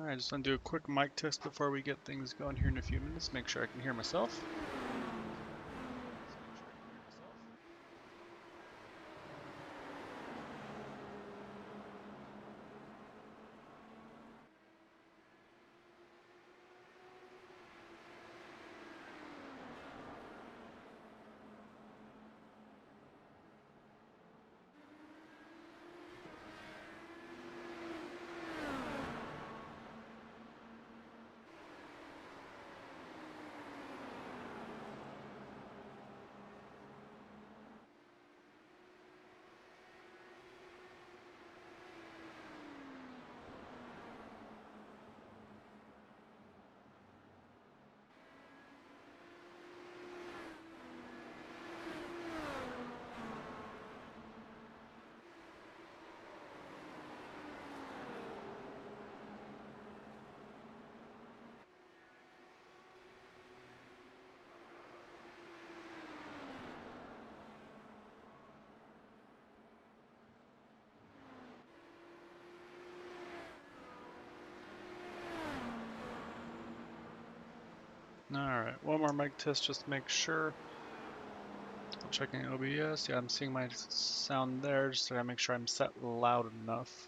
Alright, I just want to do a quick mic test before we get things going here in a few minutes. Make sure I can hear myself. Alright, one more mic test just to make sure. I'm checking OBS. Yeah, I'm seeing my sound there. Just gotta make sure I'm set loud enough.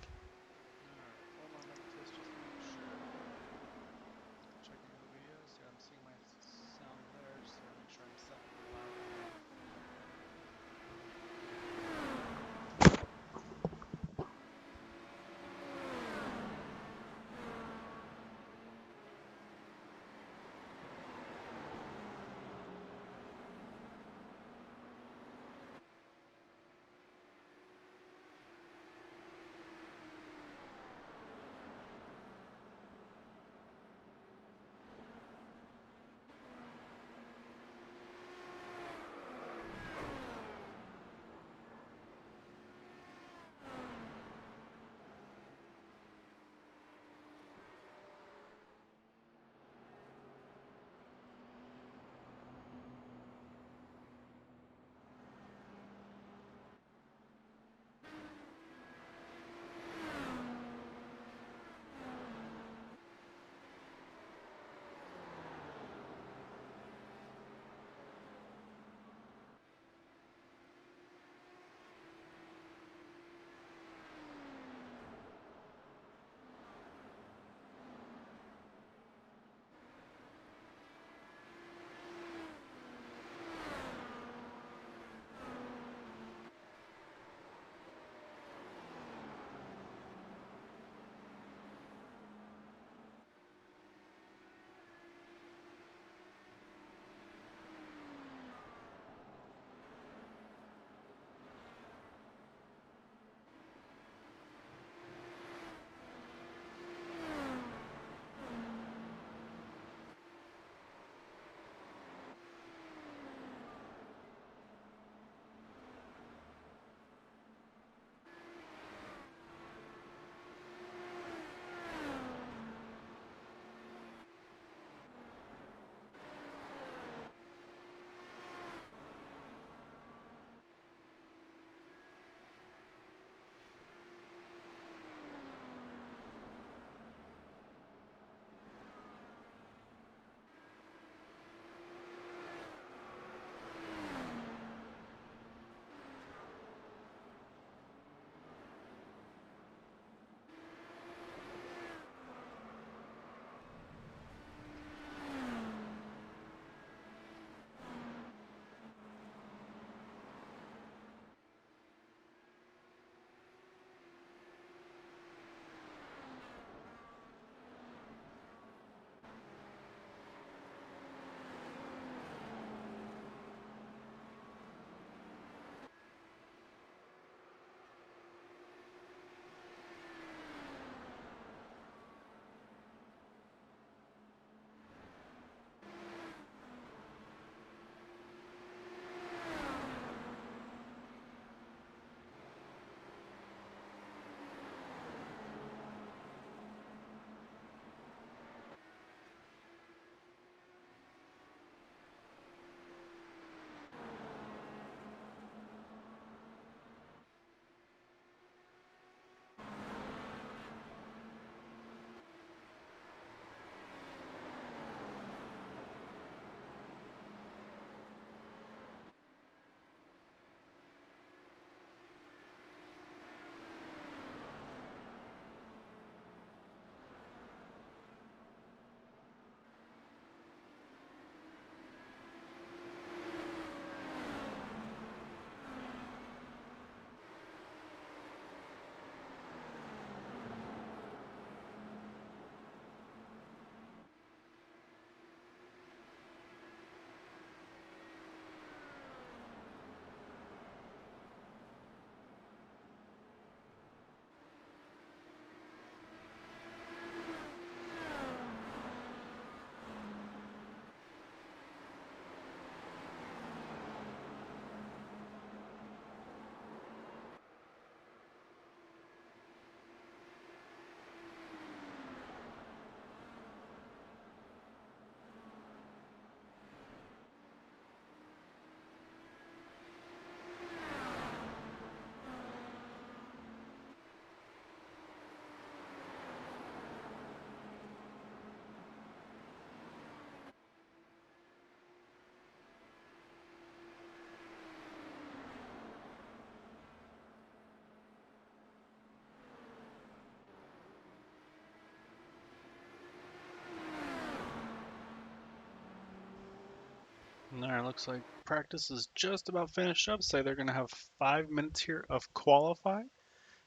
Alright, looks like practice is just about finished up. Say they're gonna have 5 minutes here of qualifying.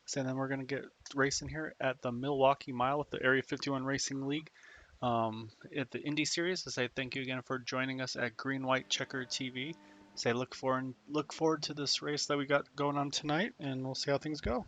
So then we're gonna get racing here at the Milwaukee Mile with the Area 51 Racing League at the Indy Series. To say thank you again for joining us at Green White Checker TV. Say look forward to this race that we got going on tonight, and we'll see how things go.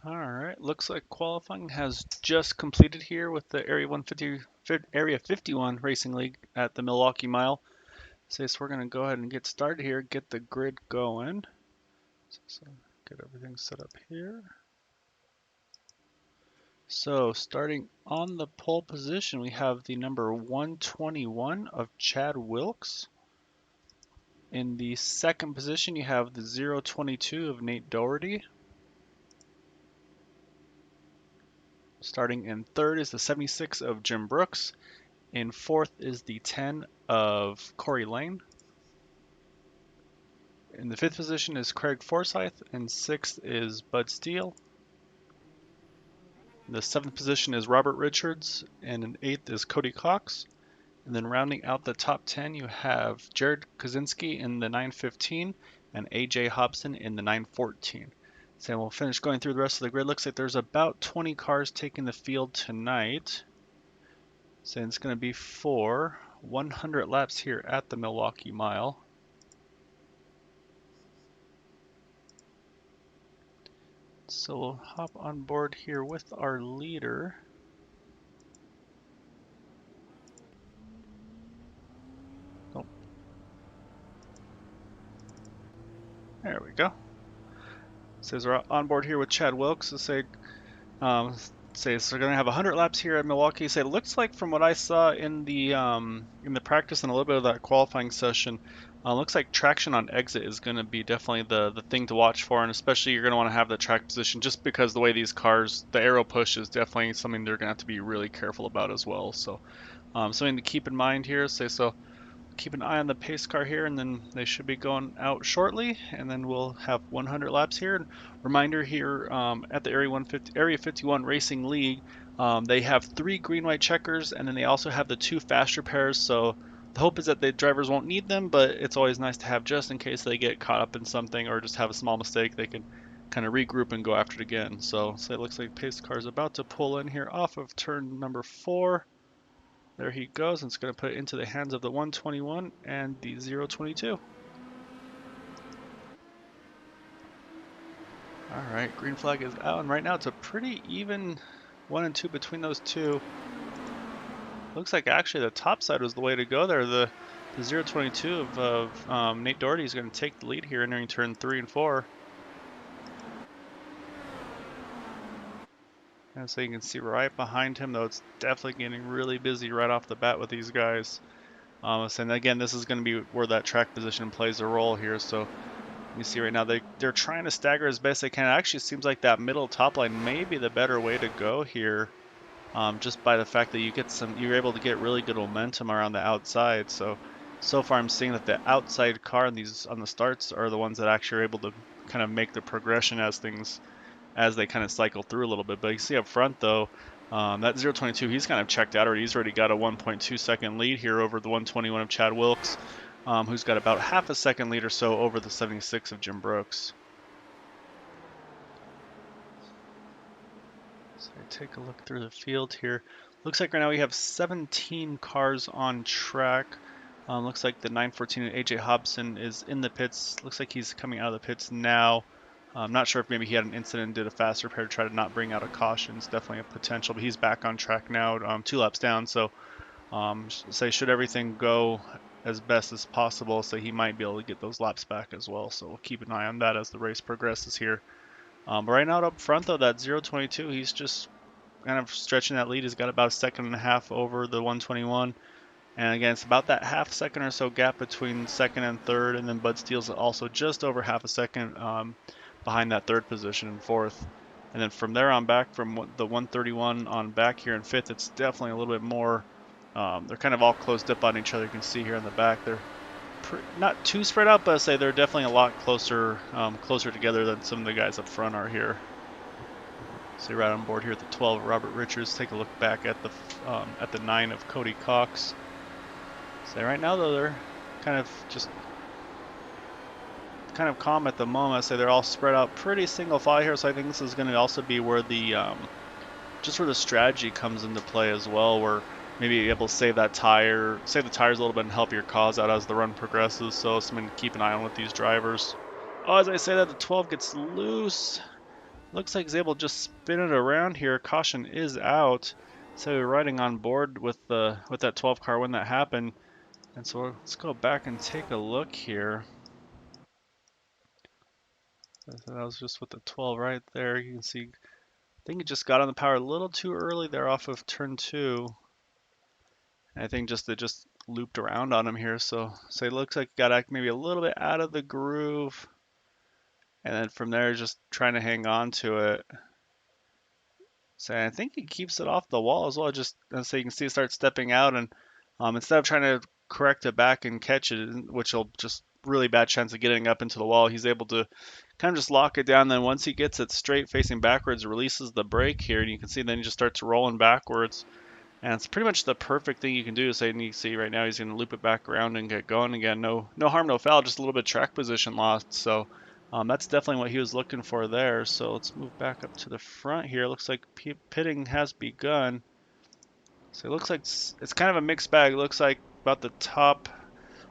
All right, looks like qualifying has just completed here with the Area 51 Racing League at the Milwaukee Mile. So we're gonna go ahead and get started here, get the grid going. So get everything set up here. So starting on the pole position, we have the number 121 of Chad Wilkes. In the second position, you have the 022 of Nate Doherty. Starting in third is the 76 of Jim Brooks. In fourth is the 10 of Corey Lane. In the fifth position is Craig Forsyth, and sixth is Bud Steele. In the seventh position is Robert Richards, and in eighth is Cody Cox. And then rounding out the top 10, you have Jared Kaczynski in the 915 and AJ Hobson in the 914. So we'll finish going through the rest of the grid. Looks like there's about 20 cars taking the field tonight. So it's going to be for 100 laps here at the Milwaukee Mile. So we'll hop on board here with our leader. Oh, there we go. Says we're on board here with Chad Wilkes. To say so we're gonna have 100 laps here at Milwaukee. Say it looks like from what I saw in the practice and a little bit of that qualifying session, looks like traction on exit is gonna be definitely the thing to watch for, and especially you're gonna want to have the track position just because the way these cars, the aero push is definitely something they're gonna have to be really careful about as well. So something to keep in mind here. So keep an eye on the pace car here, and then they should be going out shortly, and then we'll have 100 laps here. And reminder here at the Area 51 Racing League, they have 3 green-white checkers, and then they also have the 2 faster pairs. So the hope is that the drivers won't need them, but it's always nice to have just in case they get caught up in something or just have a small mistake. They can kind of regroup and go after it again. So it looks like pace car is about to pull in here off of turn number 4. There he goes, and it's going to put it into the hands of the 121 and the 022. All right, green flag is out, and right now it's a pretty even 1 and 2 between those two. Looks like actually the top side was the way to go there. The 022 of Nate Doherty is going to take the lead here entering turn 3 and 4. And so you can see right behind him, though it's definitely getting really busy right off the bat with these guys. And again, this is going to be where that track position plays a role here. So you see right now they're trying to stagger as best they can. It actually seems like that middle top line may be the better way to go here, just by the fact that you're able to get really good momentum around the outside. So far I'm seeing that the outside car on the starts are the ones that actually are able to kind of make the progression as they kind of cycle through a little bit. But you see up front though, that 022, he's kind of checked out already. He's already got a 1.2 second lead here over the 121 of Chad Wilkes, who's got about half a second lead or so over the 76 of Jim Brooks. So take a look through the field here. Looks like right now we have 17 cars on track. Looks like the 914 and AJ Hobson is in the pits. Looks like he's coming out of the pits now. I'm not sure if maybe he had an incident and did a fast repair to try to not bring out a caution. It's definitely a potential, but he's back on track now, 2 laps down. So should everything go as best as possible, so he might be able to get those laps back as well. So we'll keep an eye on that as the race progresses here. But right now up front though, that 022, he's just kind of stretching that lead. He's got about a second and a half over the 121. And again, it's about that half second or so gap between second and third, and then Bud Steele's also just over half a second behind that third position in fourth. And then from there on back, from the 131 on back here in fifth, it's definitely a little bit more, they're kind of all closed up on each other. You can see here in the back, they're not too spread out, but I say they're definitely a lot closer together than some of the guys up front are here. So right on board here at the 12, Robert Richards. Take a look back at the 9 of Cody Cox. So right now though, they're kind of calm at the moment. I say they're all spread out pretty single file here, so I think this is going to also be where the strategy comes into play as well, where maybe you're able to save the tires a little bit and help your cause out as the run progresses. So something to keep an eye on with these drivers. Oh, as I say that, the 12 gets loose. Looks like he's able to just spin it around here. Caution is out. So we're riding on board with that 12 car when that happened. And so let's go back and take a look here. So that was just with the 12 right there. You can see, I think he just got on the power a little too early there off of turn 2. And I think it just looped around on him here. So it looks like he got maybe a little bit out of the groove. And then from there, just trying to hang on to it. So I think he keeps it off the wall as well. Just so you can see it start stepping out, and instead of trying to correct it back and catch it, which will just really bad chance of getting up into the wall, he's able to kind of just lock it down. Then once he gets it straight facing backwards, releases the brake here, and you can see then he just starts rolling backwards. And it's pretty much the perfect thing you can do. So you see right now he's going to loop it back around and get going again. No harm, no foul, just a little bit of track position lost. So that's definitely what he was looking for there. So let's move back up to the front here. Looks like pitting has begun. So it looks like it's kind of a mixed bag. It looks like about the top,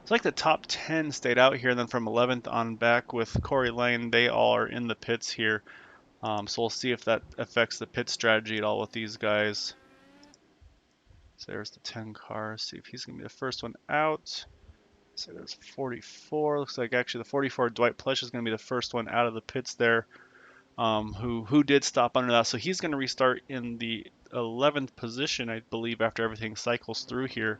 it's like the top 10 stayed out here. And then from 11th on back with Corey Lane, they all are in the pits here. So we'll see if that affects the pit strategy at all with these guys. So there's the 10 car. See if he's going to be the first one out. So there's 44. Looks like actually the 44 Dwight Plush is going to be the first one out of the pits there. Who did stop under that. So he's going to restart in the 11th position, I believe, after everything cycles through here.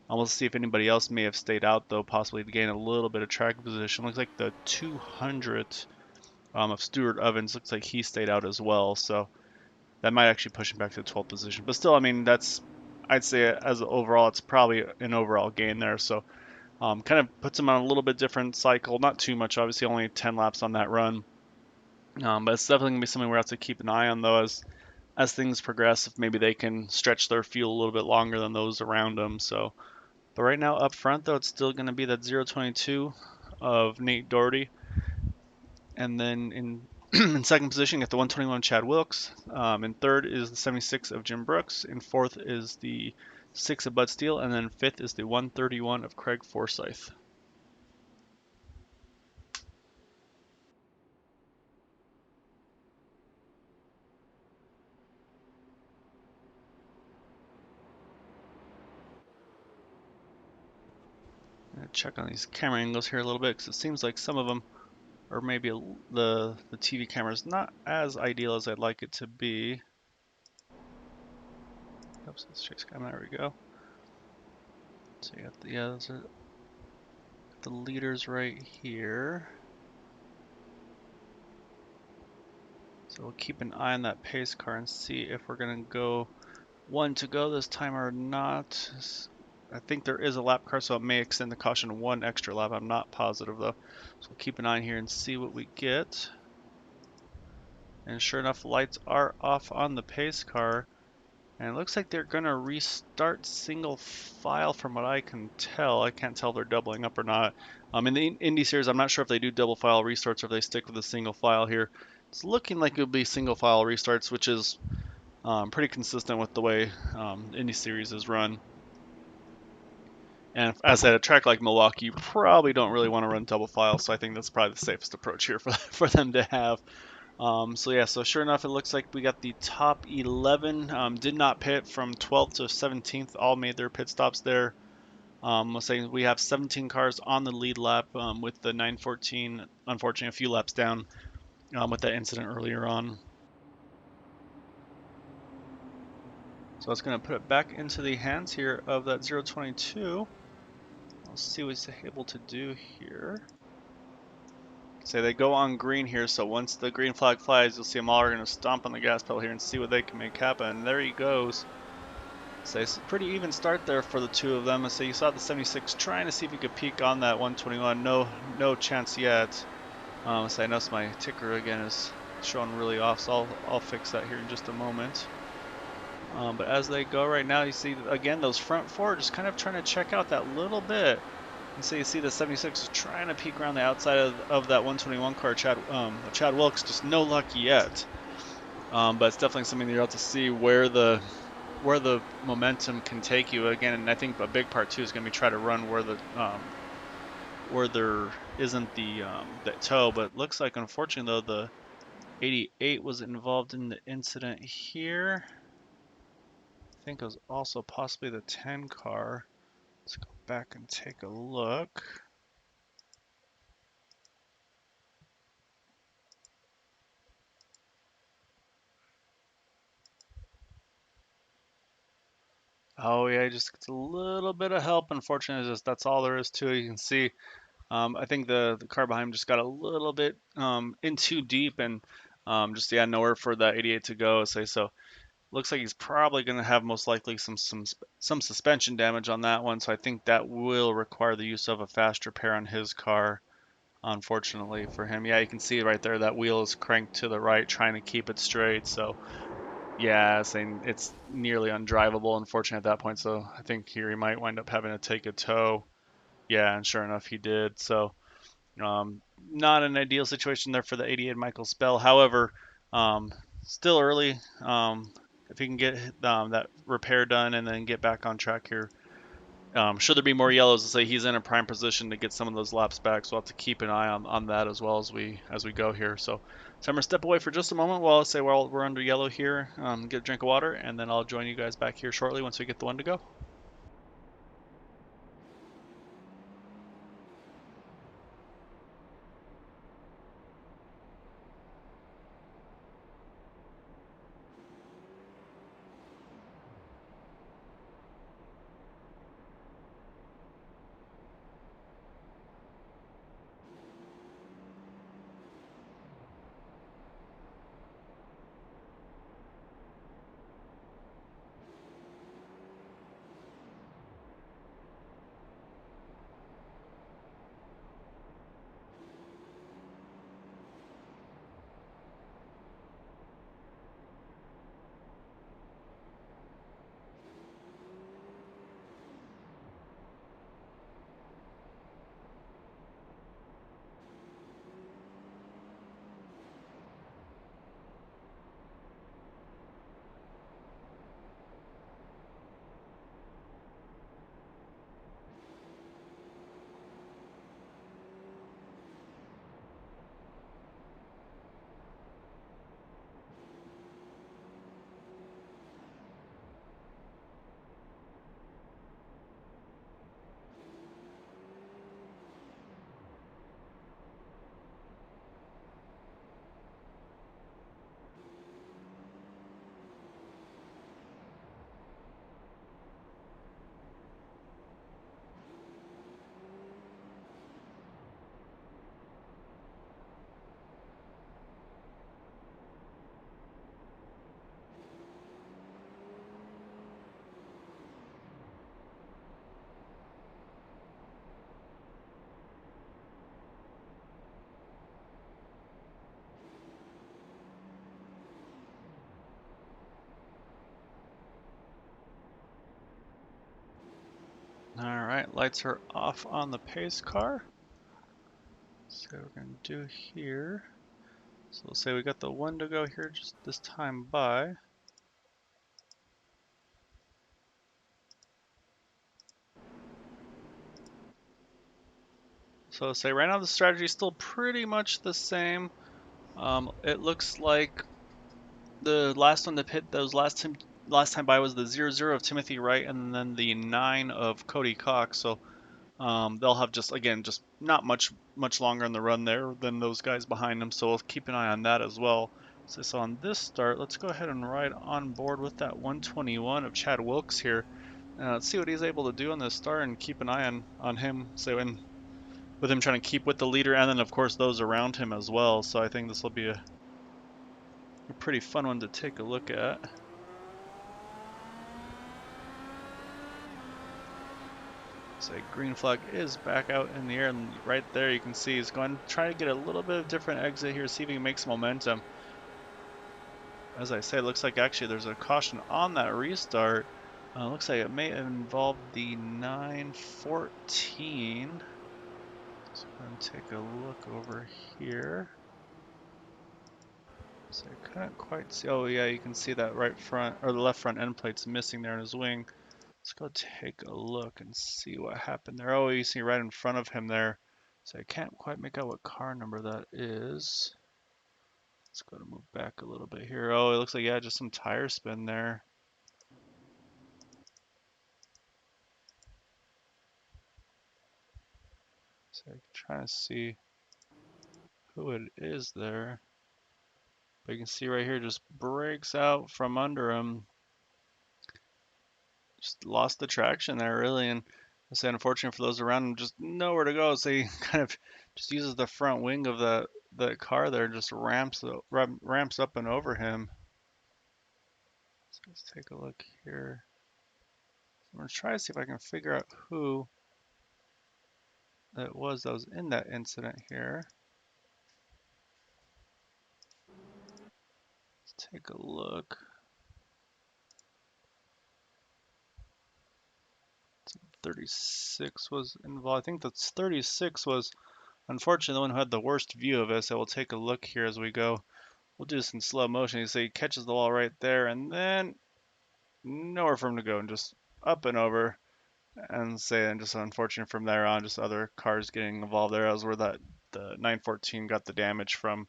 We'll see if anybody else may have stayed out, though, possibly to gain a little bit of track position. Looks like the 200 of Stuart Ovens looks like he stayed out as well. So that might actually push him back to the 12th position. But still, I mean, I'd say as overall, it's probably an overall gain there. So kind of puts him on a little bit different cycle. Not too much, obviously, only 10 laps on that run. But it's definitely going to be something we have to keep an eye on, though, as things progress, if maybe they can stretch their fuel a little bit longer than those around them. So, but right now up front, though, it's still going to be that 022 of Nate Doherty. And then in second position, you got the 121 Chad Wilkes. In third is the 76 of Jim Brooks. In fourth is the 6 of Bud Steele. And then fifth is the 131 of Craig Forsyth. Check on these camera angles here a little bit, because it seems like some of them, or maybe the TV camera is not as ideal as I'd like it to be. Oops, let's chase camera. There we go. So you got those are the leaders right here. So we'll keep an eye on that pace car and see if we're gonna go one to go this time or not. I think there is a lap car, so it may extend the caution one extra lap. I'm not positive though. So we'll keep an eye here and see what we get. And sure enough, lights are off on the pace car. And it looks like they're going to restart single file from what I can tell. I can't tell if they're doubling up or not. In the Indy series, I'm not sure if they do double file restarts or if they stick with a single file here. It's looking like it would be single file restarts, which is pretty consistent with the way Indy series is run. And as at a track like Milwaukee, you probably don't really want to run double file, so I think that's probably the safest approach here for them to have. So sure enough, it looks like we got the top 11 did not pit from 12th to 17th, all made their pit stops there. Let's say we have 17 cars on the lead lap with the 914, unfortunately, a few laps down with that incident earlier on. So it's going to put it back into the hands here of that 022. Let's see what he's able to do here. Say they go on green here, so once the green flag flies, you'll see them all are going to stomp on the gas pedal here and see what they can make happen. And there he goes. So it's a pretty even start there for the two of them. So you saw the 76 trying to see if he could peek on that 121. No chance yet. So I notice my ticker again is showing really off, so I'll fix that here in just a moment. But as they go right now, you see again those front four just kind of trying to check out that little bit. And so you see the 76 trying to peek around the outside of that 121 car, Chad Wilkes, just no luck yet. But it's definitely something that you'll have to see where the momentum can take you again. And I think a big part too is going to be try to run where there isn't the tow. But it looks like unfortunately though 88 was involved in the incident here. I think it was also possibly the 10 car. Let's go back and take a look. Oh yeah, he just gets a little bit of help. Unfortunately, just that's all there is to it. You can see. I think the car behind him just got a little bit in too deep and just yeah nowhere for that 88 to go. So looks like he's probably going to have most likely some suspension damage on that one. So I think that will require the use of a fast repair on his car. Unfortunately for him, yeah, you can see right there that wheel is cranked to the right, trying to keep it straight. So yeah, saying it's nearly undrivable, unfortunately, at that point. So I think here he might wind up having to take a tow. Yeah, and sure enough, he did. So not an ideal situation there for the 88 Michael Spell. However, still early. If he can get that repair done and then get back on track here, should there be more yellows, to say he's in a prime position to get some of those laps back. So we'll have to keep an eye on that as well as we go here. So I'm gonna step away for just a moment while I say while we're under yellow here, get a drink of water, and then I'll join you guys back here shortly once we get the one to go. All right, lights are off on the pace car. So what we're gonna do here. So we'll say we got the one to go here just this time by. So say right now the strategy is still pretty much the same. It looks like the last one to hit those last time by was the 0-0 of Timothy Wright and then the 9 of Cody Cox. So they'll have just not much longer on the run there than those guys behind them. So we'll keep an eye on that as well. So on this start, let's go ahead and ride on board with that 121 of Chad Wilkes here. Let's see what he's able to do on this start and keep an eye on him. So with him trying to keep with the leader and then of course those around him as well. So I think this will be a pretty fun one to take a look at. So green flag is back out in the air, and right there you can see he's going to try to get a little bit of different exit here, see if he can make some momentum. As I say, it looks like actually there's a caution on that restart. Looks like it may have involved the 914. So I'm going to take a look over here. So I couldn't quite see. Oh yeah, you can see that right front or the left front end plate's missing there in his wing. Let's go take a look and see what happened there. Oh, you see right in front of him there. So I can't quite make out what car number that is. Let's go to move back a little bit here. Oh, it looks like, yeah, just some tire spin there. So I'm trying to see who it is there. But you can see right here, just breaks out from under him. Just lost the traction there, really. And I say, unfortunate for those around him, just nowhere to go. So he kind of just uses the front wing of the car there, just ramps up and over him. So let's take a look here. I'm gonna try to see if I can figure out who that was in that incident here. Let's take a look. 36 was involved. I think that's 36 was unfortunately the one who had the worst view of us. So we'll take a look here as we go. We'll do this in slow motion. You see he catches the wall right there, and then nowhere for him to go, and just up and over. And say, and just unfortunate from there on, just other cars getting involved there. That was where the 914 got the damage from.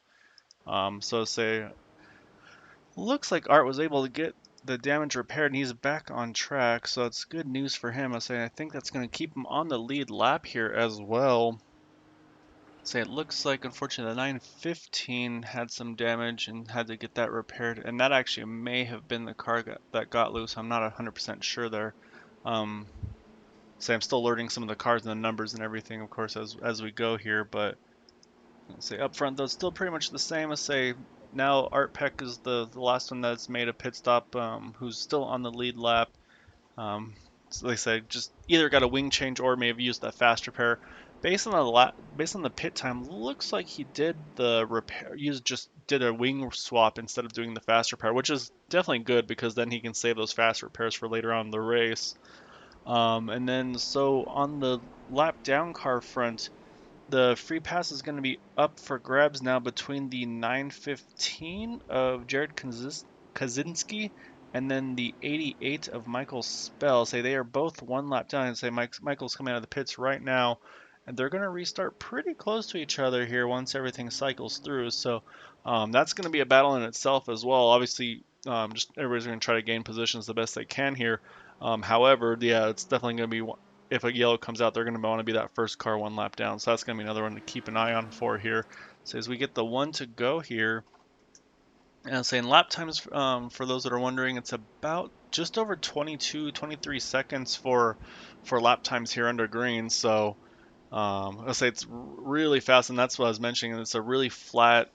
So say, looks like Art was able to get the damage repaired, and he's back on track. So it's good news for him. I think that's going to keep him on the lead lap here as well. Say it looks like unfortunately the 915 had some damage and had to get that repaired, and that actually may have been the car that got loose. I'm not 100% sure there. Um, I'm still learning some of the cars and the numbers and everything, of course, as we go here. But let's say up front though, it's still pretty much the same. As say now Art Peck is the last one that's made a pit stop, who's still on the lead lap. So like I said, just either got a wing change or may have used that fast repair. Based on the pit time, looks like he did the repair. Just did a wing swap instead of doing the fast repair, which is definitely good because then he can save those fast repairs for later on in the race. And then so on the lap down car front, the free pass is going to be up for grabs now between the 915 of Jared Kaczynski and then the 88 of Michael Spell. Say they are both one lap down, and say Michael's coming out of the pits right now, and they're going to restart pretty close to each other here once everything cycles through. So that's going to be a battle in itself as well. Obviously, just everybody's going to try to gain positions the best they can here. However, yeah, it's definitely going to be if a yellow comes out, they're going to want to be that first car one lap down. So that's going to be another one to keep an eye on for here. So as we get the one to go here, and saying lap times, for those that are wondering, it's about just over 22, 23 seconds for lap times here under green. So I'll say it's really fast, and that's what I was mentioning. It's a really flat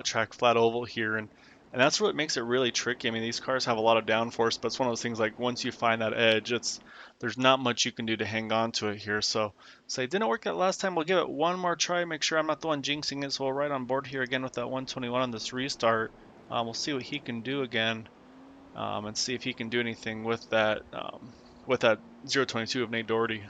track, flat oval here, and that's what makes it really tricky. I mean, these cars have a lot of downforce, but it's one of those things like once you find that edge, there's not much you can do to hang on to it here. So say it didn't work that last time. We'll give it one more try. Make sure I'm not the one jinxing it. So we'll right on board here again with that 121 on this restart. We'll see what he can do again, and see if he can do anything with that 022 of Nate Doherty.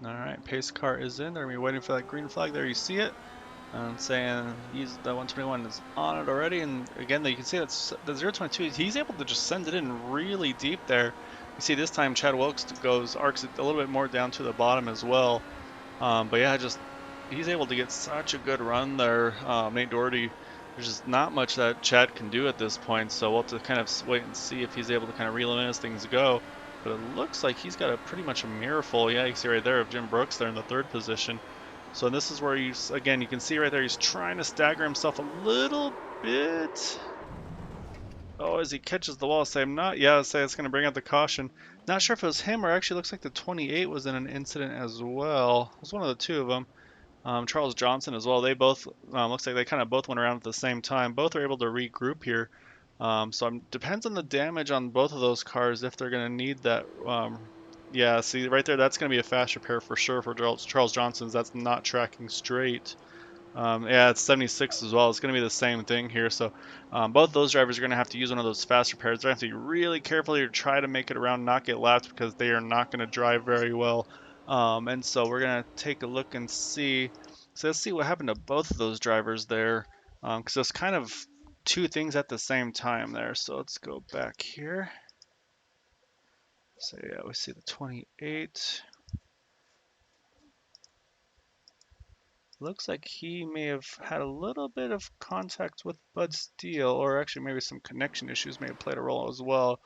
All right, pace car is in. They're gonna be waiting for that green flag. There, you see it. And saying the 121 is on it already. And again, you can see that's the 022. He's able to just send it in really deep there. You see this time Chad Wilkes arcs it a little bit more down to the bottom as well. But yeah, just he's able to get such a good run there. Nate Doherty, there's just not much that Chad can do at this point. So we'll have to kind of wait and see if he's able to kind of reel in as things go. But it looks like he's got a pretty much a mirror full. Yeah, you can see right there of Jim Brooks there in the third position. So this is where he's, again, you can see right there, he's trying to stagger himself a little bit. Oh, as he catches the wall, say I'm not, yeah, say it's going to bring out the caution. Not sure if it was him or actually looks like the 28 was in an incident as well. It was one of the two of them. Charles Johnson as well. They both, looks like they kind of both went around at the same time. Both are able to regroup here. So it depends on the damage on both of those cars if they're going to need that. Yeah, see right there, that's going to be a fast repair for sure for Charles Johnson's. That's not tracking straight. Yeah, it's 76 as well. It's going to be the same thing here. So both those drivers are going to have to use one of those fast repairs. They're going to have to be really careful here to try to make it around, not get lapped, because they are not going to drive very well. And so we're gonna take a look and see. So let's see what happened to both of those drivers there, because it's kind of two things at the same time there. So let's go back here. So yeah, we see the 28. Looks like he may have had a little bit of contact with Bud Steele, or actually maybe some connection issues may have played a role as well.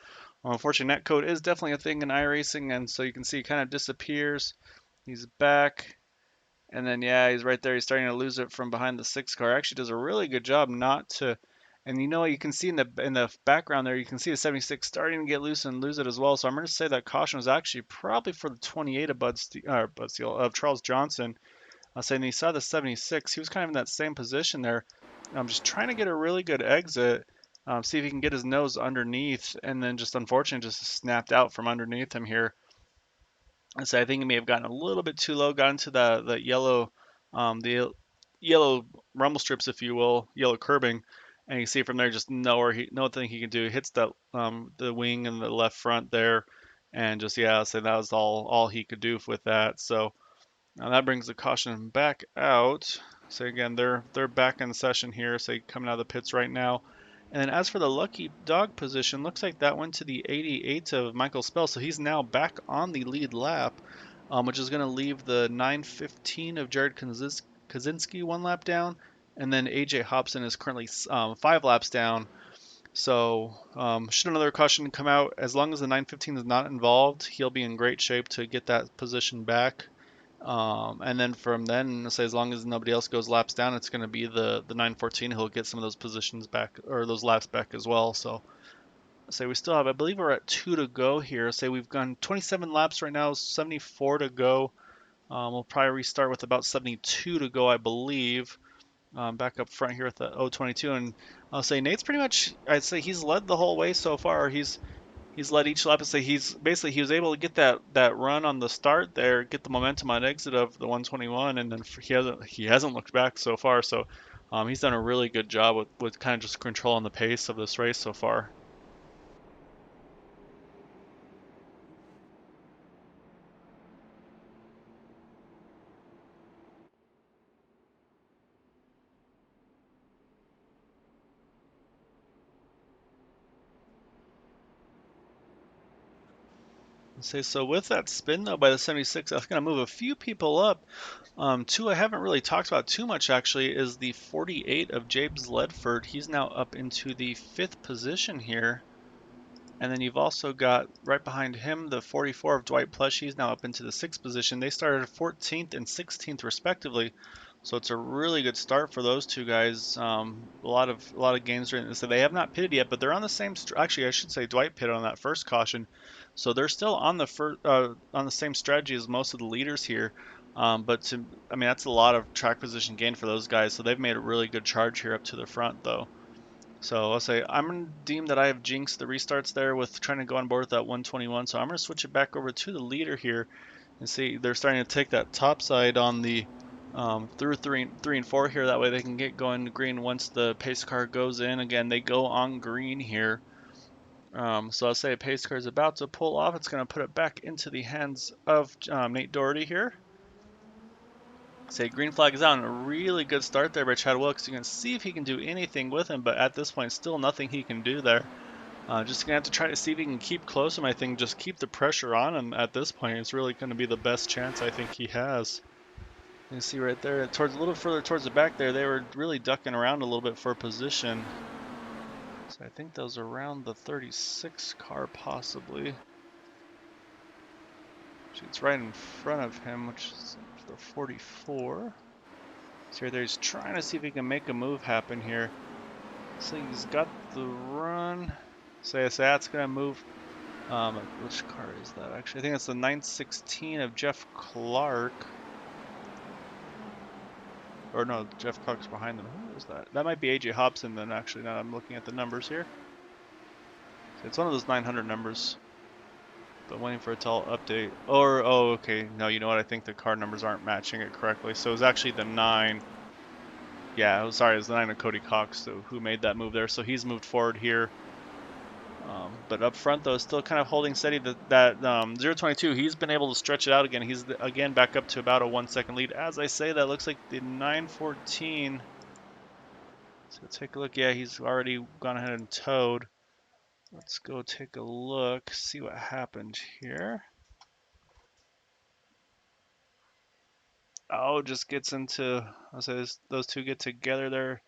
Unfortunately, netcode is definitely a thing in iRacing, and so you can see he kind of disappears. He's back, and then yeah, he's right there. He's starting to lose it from behind the 6 car. Actually, does a really good job not to. And you know what? You can see in the background there, you can see the 76 starting to get loose and lose it as well. So I'm going to say that caution was actually probably for the 28 of Bud Steele of Charles Johnson. I was saying he saw the 76. He was kind of in that same position there. I'm just trying to get a really good exit, see if he can get his nose underneath, and then just unfortunately just snapped out from underneath him here. And so I think he may have gotten a little bit too low, got into the yellow, the yellow rumble strips, if you will, yellow curbing, and you see from there just nothing he can do. He hits the wing and the left front there, and just yeah, so that was all he could do with that. So. Now that brings the caution back out. So again, they're back in session here. So coming out of the pits right now. And then as for the lucky dog position, looks like that went to the 88 of Michael Spell. So he's now back on the lead lap, which is going to leave the 9:15 of Jared Kaczynski 1 lap down. And then AJ Hobson is currently 5 laps down. So should another caution come out, as long as the 9:15 is not involved, he'll be in great shape to get that position back. And then from then, say as long as nobody else goes laps down, it's going to be the 9:14. He'll get some of those positions back or those laps back as well. So say we still have, I believe we're at 2 to go here. Say we've gone 27 laps right now, 74 to go. We'll probably restart with about 72 to go, I believe. Back up front here at the 022, and I'll say Nate's pretty much. I'd say he's led the whole way so far. He's led each lap. And say he's basically he was able to get that run on the start there, get the momentum on exit of the 121, and then he hasn't looked back so far. So he's done a really good job with kind of just controlling the pace of this race so far. Say so with that spin though by the 76, that's going to move a few people up. Two I haven't really talked about too much actually is the 48 of James Ledford. He's now up into the 5th position here. And then you've also got right behind him the 44 of Dwight Plush. He's now up into the 6th position. They started 14th and 16th respectively, so it's a really good start for those two guys. A lot of games are in. So they have not pitted yet, but they're on the same. Actually, I should say Dwight pitted on that first caution, so they're still on the same strategy as most of the leaders here. I mean, that's a lot of track position gain for those guys. So they've made a really good charge here up to the front, though. So I'll say I'm going to deem that I have jinxed the restarts there with trying to go on board with that 121. So I'm going to switch it back over to the leader here and see they're starting to take that top side on the through three and four here. That way they can get going green once the pace car goes in. Again, they go on green here. So I'll say pace car is about to pull off. It's going to put it back into the hands of Nate Doherty here. Say green flag is out, and a really good start there by Chad Wilkes. You can see if he can do anything with him, but at this point, still nothing he can do there. Just gonna have to try to see if he can keep close him. I think just keep the pressure on him at this point. It's really going to be the best chance I think he has. You see right there, towards a little further towards the back there, they were really ducking around a little bit for position. So I think those are around the 36 car possibly. It's right in front of him, which is the 44. So right there, he's trying to see if he can make a move happen here. So he's got the run. So that's going to move. Which car is that? Actually, I think it's the 916 of Jeff Clark. Or no, Jeff Clark's behind them. Who is that? That might be AJ Hobson then, actually, now I'm looking at the numbers here. So it's one of those 900 numbers. But waiting for it to all update. Oh, okay. No, you know what? I think the car numbers aren't matching it correctly. So it was actually the 9. Yeah, sorry, it was the 9 of Cody Cox, so who made that move there. So he's moved forward here. But up front, though, still kind of holding steady. That 022, he's been able to stretch it out again. He's, again, back up to about a 1-second lead. As I say, that looks like the 914. So take a look. Yeah, he's already gone ahead and towed. Let's go take a look, see what happened here. Oh, just gets into, I'll say this, those two get together there.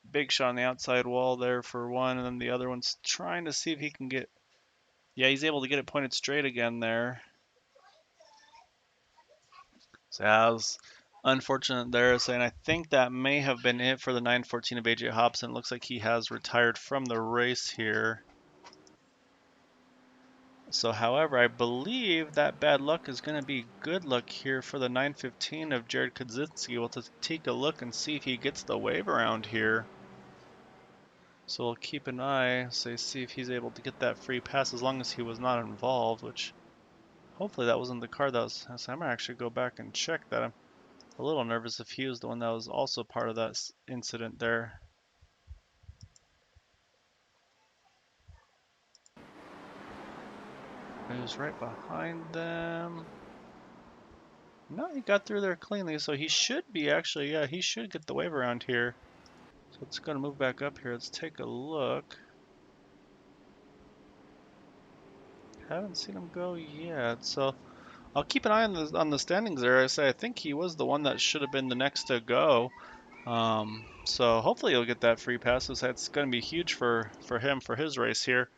Big shot on the outside wall there for one, and then the other one's trying to see if he can get, yeah, he's able to get it pointed straight again there. So yeah, that was unfortunate there. So, and I think that may have been it for the 914 of AJ Hobson. Looks like he has retired from the race here. So, however, I believe that bad luck is going to be good luck here for the 915 of Jared Kaczynski. We'll just take a look and see if he gets the wave around here. So we'll keep an eye, say, see if he's able to get that free pass as long as he was not involved, which hopefully that wasn't the car that was. So I'm going to actually go back and check that. I'm a little nervous if he was the one that was also part of that incident there. He was right behind them. No, he got through there cleanly, so he should be actually, yeah, he should get the wave around here. So let's go to move back up here. Let's take a look. Haven't seen him go yet, so I'll keep an eye on the standings there. I say I think he was the one that should have been the next to go. So hopefully he'll get that free pass. That's going to be huge for him for his race here.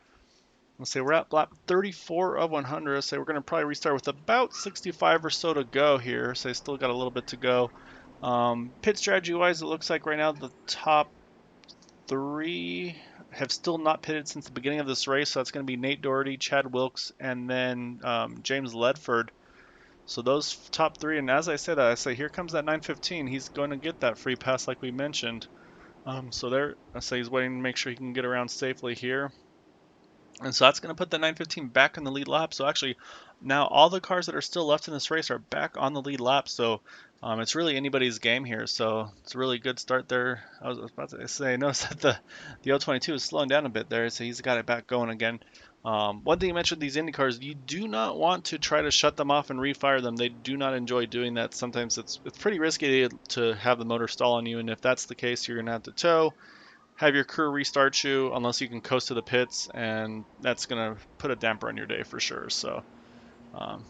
Let's say we're at lap 34 of 100. So we're going to probably restart with about 65 or so to go here. So still got a little bit to go. Pit strategy wise, it looks like right now the top three have still not pitted since the beginning of this race. So that's going to be Nate Doherty, Chad Wilkes, and then James Ledford. So those top three, and as I said, I say here comes that 915. He's going to get that free pass like we mentioned. So there, I say he's waiting to make sure he can get around safely here. And so that's going to put the 915 back in the lead lap. So actually, now all the cars that are still left in this race are back on the lead lap. So it's really anybody's game here. So it's a really good start there. I was about to say, I noticed that the 022 is slowing down a bit there. So he's got it back going again. One thing you mentioned, these Indy cars, you do not want to try to shut them off and refire them. They do not enjoy doing that. Sometimes it's pretty risky to have the motor stall on you. And if that's the case, you're going to have to tow, have your crew restart you unless you can coast to the pits, and that's going to put a damper on your day for sure. So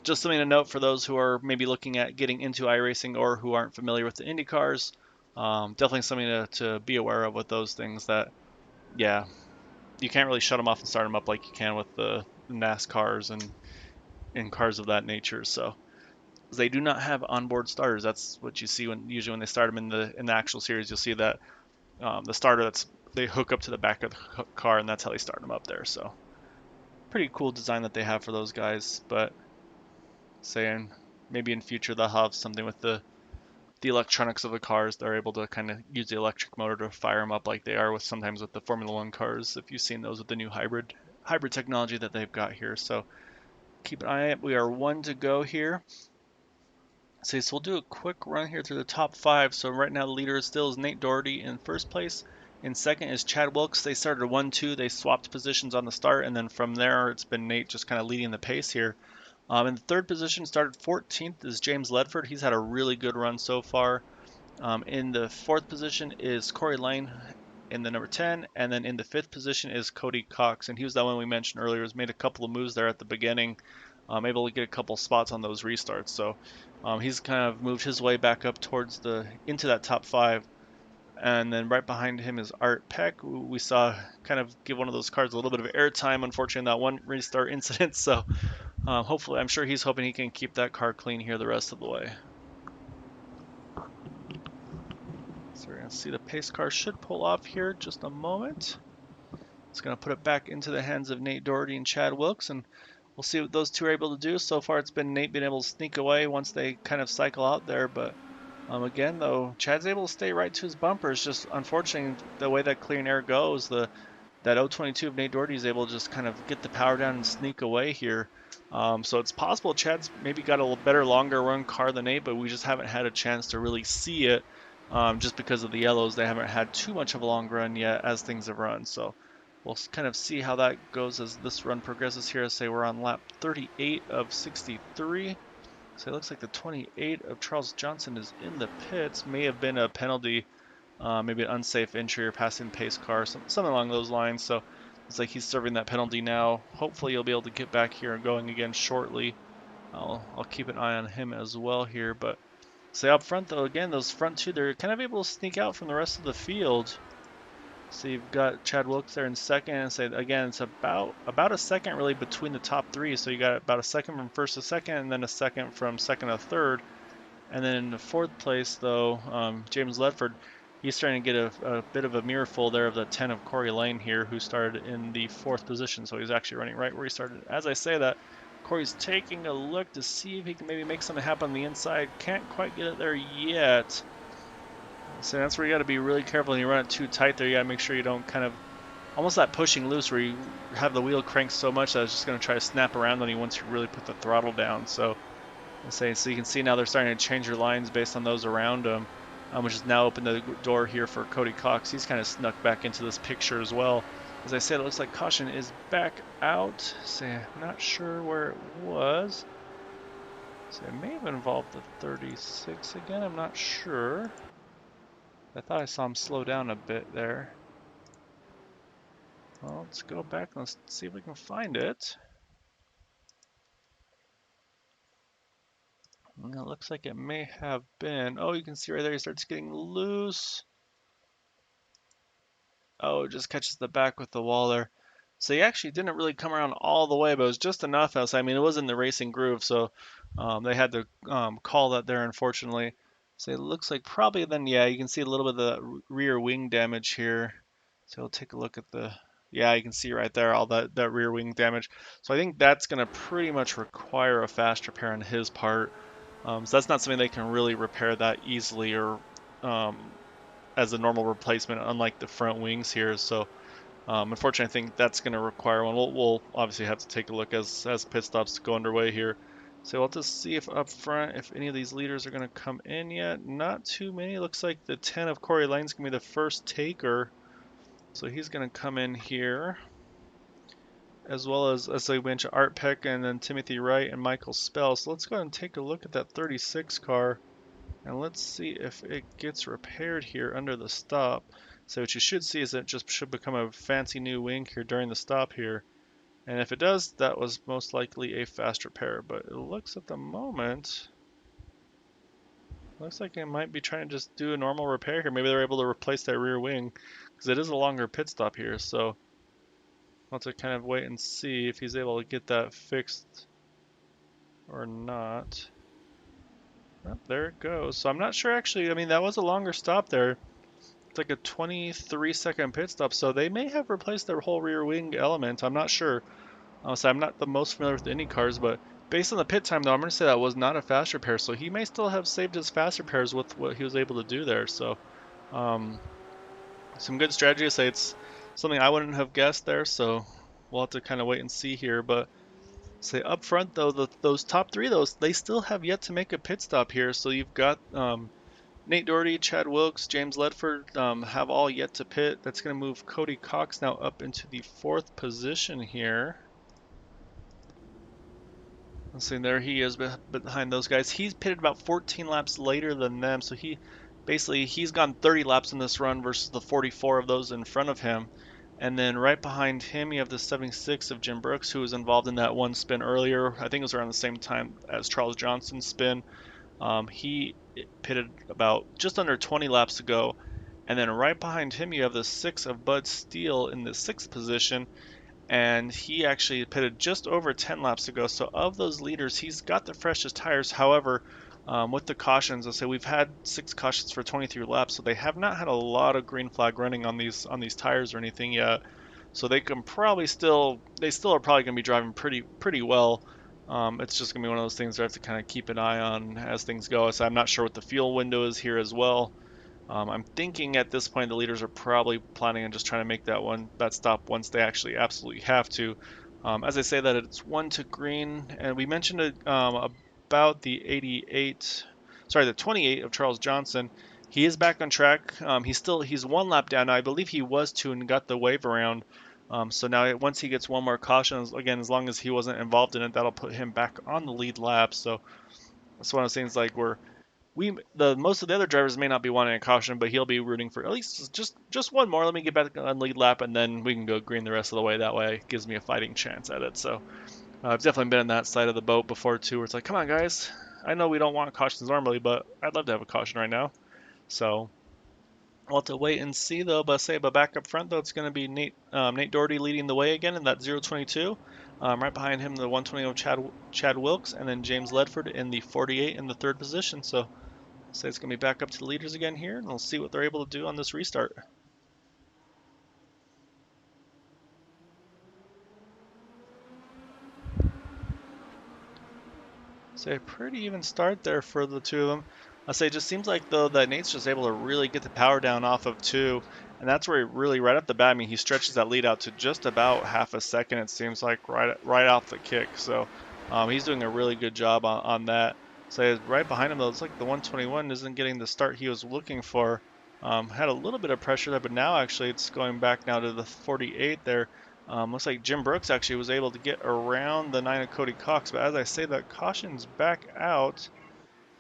just something to note for those who are maybe looking at getting into iRacing or who aren't familiar with the Indy cars. Definitely something to be aware of with those things that, yeah, you can't really shut them off and start them up like you can with the NASCARs and cars of that nature. So they do not have onboard starters. That's what you see usually when they start them in the actual series. You'll see that the starter they hook up to the back of the car, and that's how they start them up there. So pretty cool design that they have for those guys. But saying maybe in future they'll have something with the electronics of the cars. They're able to kind of use the electric motor to fire them up like they are with sometimes with the Formula One cars. If you've seen those with the new hybrid technology that they've got here. So keep an eye out. We are one to go here. So we'll do a quick run here through the top five. So right now the leader still is Nate Doherty in first place. In second is Chad Wilkes. They started 1-2. They swapped positions on the start, and then from there it's been Nate just kind of leading the pace here. In the third position, started 14th, is James Ledford. He's had a really good run so far. In the fourth position is Corey Lane in the number 10, and then in the fifth position is Cody Cox, and he was that one we mentioned earlier. Has made a couple of moves there at the beginning, able to get a couple spots on those restarts. So he's kind of moved his way back up towards into that top five. And then right behind him is Art Peck, who we saw kind of give one of those cars a little bit of airtime, unfortunately, in that one restart incident. So hopefully, I'm sure he's hoping he can keep that car clean here the rest of the way. So we're going to see the pace car should pull off here just a moment. It's going to put it back into the hands of Nate Doherty and Chad Wilkes, and we'll see what those two are able to do. So far, it's been Nate being able to sneak away once they kind of cycle out there, but again, though, Chad's able to stay right to his bumpers. Just unfortunately, the way that clean air goes, that 022 of Nate Doherty is able to just kind of get the power down and sneak away here. So it's possible Chad's maybe got a little better, longer run car than Nate, but we just haven't had a chance to really see it just because of the yellows. They haven't had too much of a long run yet as things have run. So we'll kind of see how that goes as this run progresses here. Say we're on lap 38 of 63. So it looks like the 28 of Charles Johnson is in the pits. May have been a penalty, maybe an unsafe entry or passing pace car, something along those lines. So it's like he's serving that penalty now. Hopefully he'll be able to get back here and going again shortly. I'll keep an eye on him as well here. But say up front though, again, those front two, they're kind of able to sneak out from the rest of the field. So you've got Chad Wilkes there in second, and say again, it's about a second really between the top three. So you got about a second from first to second, and then a second from second to third. And then in the fourth place though, James Ledford, he's starting to get a bit of a mirror full there of the 10 of Corey Lane here, who started in the fourth position. So he's actually running right where he started. As I say that, Corey's taking a look to see if he can maybe make something happen on the inside. Can't quite get it there yet. So that's where you got to be really careful when you run it too tight there. You got to make sure you don't kind of, almost that pushing loose where you have the wheel cranked so much that it's just going to try to snap around on you once you really put the throttle down. So so you can see now they're starting to change their lines based on those around them, which has now opened the door here for Cody Cox. He's kind of snuck back into this picture as well. As I said, it looks like caution is back out. So I'm not sure where it was. So it may have involved the 36 again. I'm not sure. I thought I saw him slow down a bit there. Well, let's go back and let's see if we can find it. And it looks like it may have been. Oh, you can see right there, he starts getting loose. Oh, it just catches the back with the wall there. So he actually didn't really come around all the way, but it was just enough else. I mean, it was in the racing groove, so they had to call that there, unfortunately. So it looks like probably then, yeah, you can see a little bit of the rear wing damage here. So we'll take a look at the, yeah, you can see right there all that rear wing damage. So I think that's going to pretty much require a fast repair on his part. So that's not something they can really repair that easily or as a normal replacement, unlike the front wings here. So unfortunately, I think that's going to require one. We'll obviously have to take a look as pit stops go underway here. So we'll just see if up front, if any of these leaders are going to come in yet. Not too many. Looks like the 10 of Corey Lane's going to be the first taker. So he's going to come in here. As well as I mentioned, Art Peck and then Timothy Wright and Michael Spell. So let's go ahead and take a look at that 36 car. And let's see if it gets repaired here under the stop. So what you should see is it just should become a fancy new wing here during the stop here. And if it does, that was most likely a fast repair. But it looks at the moment, looks like it might be trying to just do a normal repair here. Maybe they're able to replace that rear wing because it is a longer pit stop here. So I'll have to kind of wait and see if he's able to get that fixed or not. Oh, there it goes. So I'm not sure actually. I mean, that was a longer stop there. It's like a 23-second pit stop, so they may have replaced their whole rear wing element. I'm not sure. So I'm not the most familiar with the Indy cars, but based on the pit time, though, I'm going to say that was not a fast repair. So he may still have saved his fast repairs with what he was able to do there. So some good strategy. I say it's something I wouldn't have guessed there. So we'll have to kind of wait and see here. But say up front, though, those top three, they still have yet to make a pit stop here. So you've got Nate Doherty, Chad Wilkes, James Ledford have all yet to pit. That's going to move Cody Cox now up into the fourth position here. Let's see, there he is behind those guys. He's pitted about 14 laps later than them, so he's gone 30 laps in this run versus the 44 of those in front of him. And then right behind him, you have the 76 of Jim Brooks, who was involved in that one spin earlier. I think it was around the same time as Charles Johnson's spin. He pitted about just under 20 laps ago. And then right behind him, you have the 6 of Bud Steele in the 6th position. And he actually pitted just over 10 laps ago. So of those leaders, he's got the freshest tires. However, with the cautions, I say we've had 6 cautions for 23 laps, so they have not had a lot of green flag running on these tires or anything yet. So they still are probably going to be driving pretty well. It's just going to be one of those things that I have to kind of keep an eye on as things go. So I'm not sure what the fuel window is here as well. I'm thinking at this point the leaders are probably planning on just trying to make that stop once they actually absolutely have to. As I say that, it's 1 to green, and we mentioned it about the 28 of Charles Johnson. He is back on track. He's 1 lap down. I believe he was 2 and got the wave around. So now once he gets one more caution, again, as long as he wasn't involved in it, that'll put him back on the lead lap. So that's one of those things like where the most of the other drivers may not be wanting a caution, but he'll be rooting for at least just one more. Let me get back on lead lap, and then we can go green the rest of the way. That way, it gives me a fighting chance at it. So I've definitely been in that side of the boat before too, where it's like, come on, guys. I know we don't want cautions normally, but I'd love to have a caution right now. So we'll have to wait and see though. But back up front though, it's going to be Nate Doherty leading the way again in that 022. Right behind him, the 120 of Chad Wilkes, and then James Ledford in the 48 in the third position. So say it's going to be back up to the leaders again here, and we'll see what they're able to do on this restart. So a pretty even start there for the two of them. I say it just seems like though that Nate's just able to really get the power down off of two, and that's where he really right off the bat. I mean, he stretches that lead out to just about half a second. It seems like right off the kick. So he's doing a really good job on that. So right behind him though, it's like the 121 isn't getting the start he was looking for. Had a little bit of pressure there, but now actually it's going back now to the 48 there. Looks like Jim Brooks actually was able to get around the 9 of Cody Cox, but as I say, that caution's back out.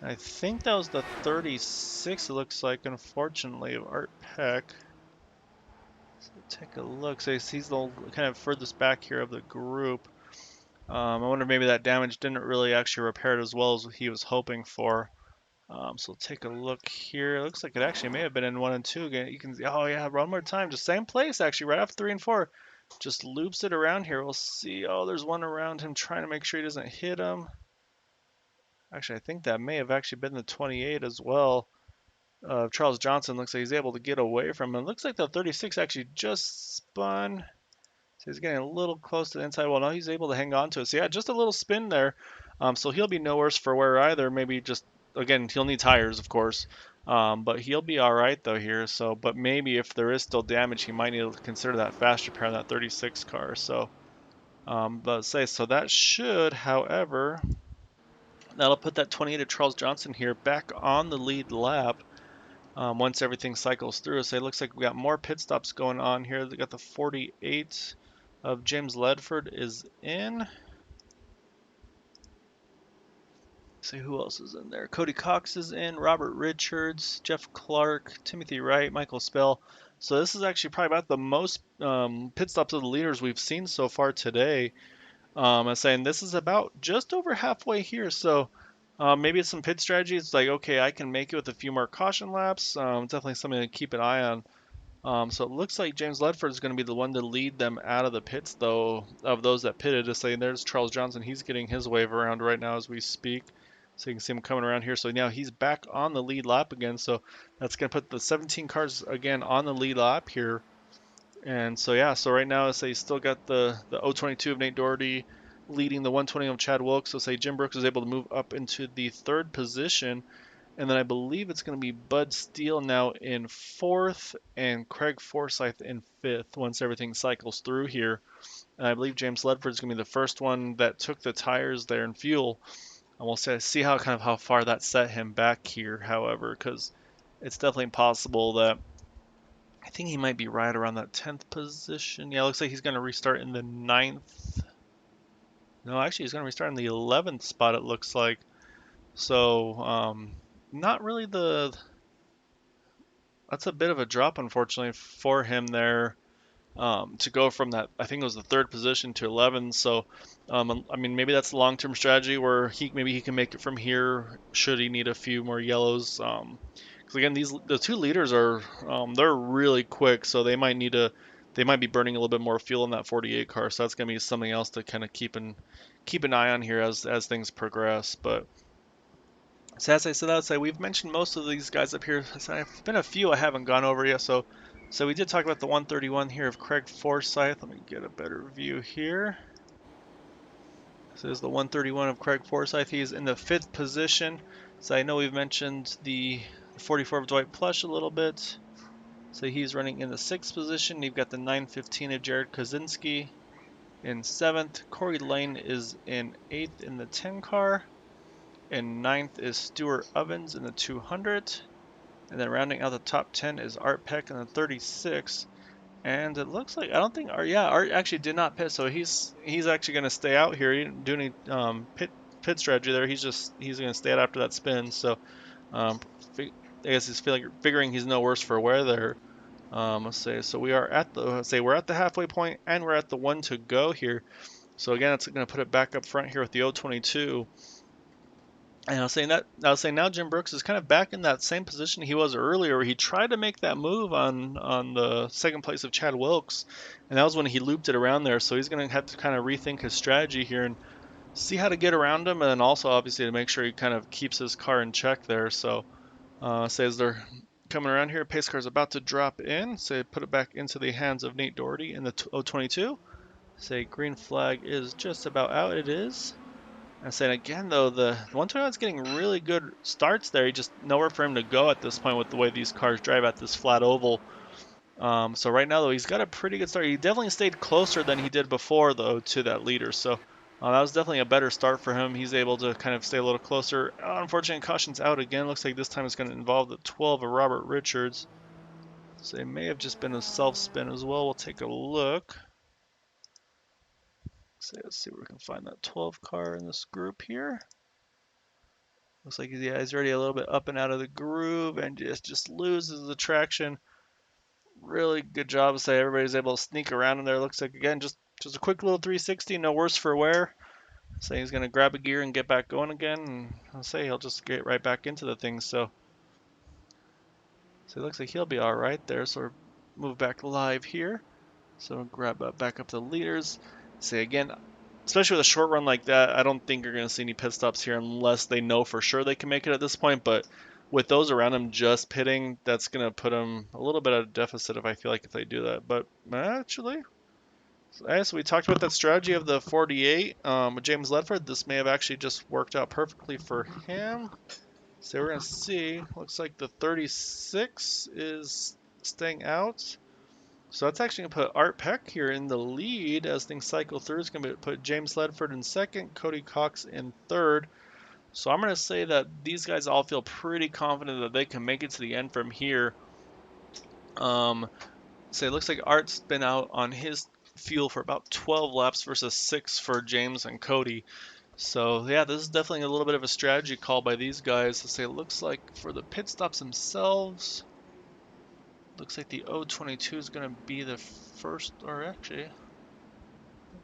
I think that was the 36, it looks like, unfortunately, of Art Peck. So take a look. So he's the kind of furthest back here of the group. I wonder if maybe that damage didn't really actually repair it as well as he was hoping for. So we'll take a look here. It looks like it actually may have been in 1 and 2 again. You can see, oh yeah, one more time. Just same place actually, right after 3 and 4. Just loops it around here. We'll see. Oh, there's one around him trying to make sure he doesn't hit him. Actually, I think that may have actually been the 28 as well. Charles Johnson looks like he's able to get away from him. It looks like the 36 actually just spun. So he's getting a little close to the inside wall. Now he's able to hang on to it. So yeah, just a little spin there. So he'll be no worse for wear either. Maybe just, again, he'll need tires, of course. But he'll be all right though here. So, but maybe if there is still damage, he might need to consider that fast repair on that 36 car. So, but say so that should, however, that'll put that 28 of Charles Johnson here back on the lead lap. Once everything cycles through. So it looks like we got more pit stops going on here. They got the 48 of James Ledford is in. See who else is in there. Cody Cox is in. Robert Richards, Jeff Clark, Timothy Wright, Michael Spell. So this is actually probably about the most pit stops of the leaders we've seen so far today. I'm saying this is about just over halfway here. So maybe it's some pit strategy. It's like, okay, I can make it with a few more caution laps. Definitely something to keep an eye on. So it looks like James Ledford is going to be the one to lead them out of the pits, though, of those that pitted. Just saying, there's Charles Johnson. He's getting his wave around right now as we speak. So you can see him coming around here. So now he's back on the lead lap again. So that's going to put the 17 cars again on the lead lap here. And so, yeah, so right now, say, still got the 022 of Nate Doherty leading the 120 of Chad Wilkes. So say Jim Brooks is able to move up into the third position. And then I believe it's going to be Bud Steele now in fourth and Craig Forsyth in fifth once everything cycles through here. And I believe James Ledford is going to be the first one that took the tires there and fuel. And we'll see how far that set him back here, however, because it's definitely possible that I think he might be right around that 10th position. Yeah, it looks like he's going to restart in the 9th. No, actually, he's going to restart in the 11th spot, it looks like. So, not really that's a bit of a drop, unfortunately, for him there to go from that. I think it was the third position to 11. So, I mean, maybe that's a long-term strategy where maybe he can make it from here. Should he need a few more yellows? Because again, the two leaders are they're really quick, so they might be burning a little bit more fuel in that 48 car. So that's gonna be something else to kind of keep an eye on here as things progress. But so as I said, I would say we've mentioned most of these guys up here. So I've been a few I haven't gone over yet. So we did talk about the 131 here of Craig Forsyth. Let me get a better view here. So there's the 131 of Craig Forsyth. He's in the fifth position. So I know we've mentioned the 44 of Dwight Plush a little bit. So he's running in the sixth position. You've got the 915 of Jared Kozinski in seventh. Corey Lane is in eighth in the 10 car. In ninth is Stuart Ovens in the 200. And then rounding out the top 10 is Art Peck in the 36. And it looks like I don't think Art. Yeah, Art actually did not pit, so he's actually going to stay out here. He didn't do any pit strategy there. He's going to stay out after that spin. So um, I guess he's figuring he's no worse for wear there. Let's say so we are at the let's say we're at the halfway point and we're at the one to go here. So again, it's going to put it back up front here with the 022. And I was saying now Jim Brooks is kind of back in that same position he was earlier, where he tried to make that move on the second place of Chad Wilkes, and that was when he looped it around there. So he's going to have to kind of rethink his strategy here and see how to get around him, and then also obviously to make sure he kind of keeps his car in check there. So say as they're coming around here, pace car's about to drop in. Say put it back into the hands of Nate Doherty in the 022. Say green flag is just about out. It is. And saying again though, the 121's getting really good starts there. He just nowhere for him to go at this point with the way these cars drive at this flat oval. So right now though, he's got a pretty good start. He definitely stayed closer than he did before though to that leader. So that was definitely a better start for him. He's able to kind of stay a little closer. Unfortunately, caution's out again. Looks like this time it's going to involve the 12 of Robert Richards. So it may have just been a self spin as well. We'll take a look. So let's see where we can find that 12 car in this group here. Looks like yeah, he's already a little bit up and out of the groove and just loses the traction. Really good job. Say everybody's able to sneak around in there. Looks like again just a quick little 360, no worse for wear. Say he's gonna grab a gear and get back going again, and I'll say he'll just get right back into the thing. So it looks like he'll be all right there. So we'll move back live here. So grab back up the leaders. Say again, especially with a short run like that, I don't think you're going to see any pit stops here unless they know for sure they can make it at this point. But with those around him just pitting, that's going to put him a little bit at a deficit if I feel like if they do that. But actually, so we talked about that strategy of the 48 with James Ledford. This may have actually just worked out perfectly for him. So we're going to see. Looks like the 36 is staying out. So that's actually going to put Art Peck here in the lead as things cycle through. It's going to put James Ledford in second, Cody Cox in third. So I'm going to say that these guys all feel pretty confident that they can make it to the end from here. So it looks like Art's been out on his fuel for about 12 laps versus 6 for James and Cody. So yeah, this is definitely a little bit of a strategy call by these guys. To say it looks like for the pit stops themselves, looks like the 022 is going to be the first, or actually,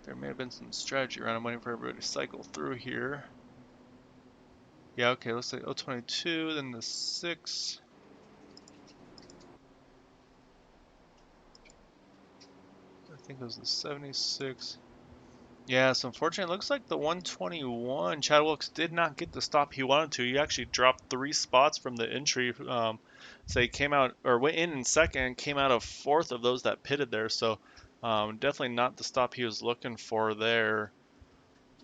there may have been some strategy around. I'm waiting for everybody to cycle through here. Yeah, okay, looks like 022, then the 6. I think it was the 76. Yeah, so unfortunately, it looks like the 121, Chad Wilkes did not get the stop he wanted to. He actually dropped 3 spots from the entry. So he came out, or went in second, came out of fourth of those that pitted there. So definitely not the stop he was looking for there.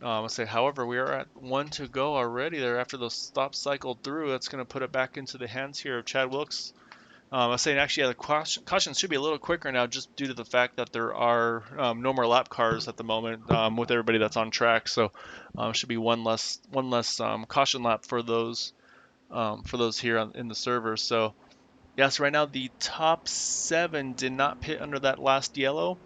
Let's say, however, we are at one to go already there after those stops cycled through. That's going to put it back into the hands here of Chad Wilkes. I was saying actually, yeah, the cautions should be a little quicker now just due to the fact that there are no more lap cars at the moment with everybody that's on track. So should be one less caution lap for those here in the server. So yes, right now the top 7 did not pit under that last yellow.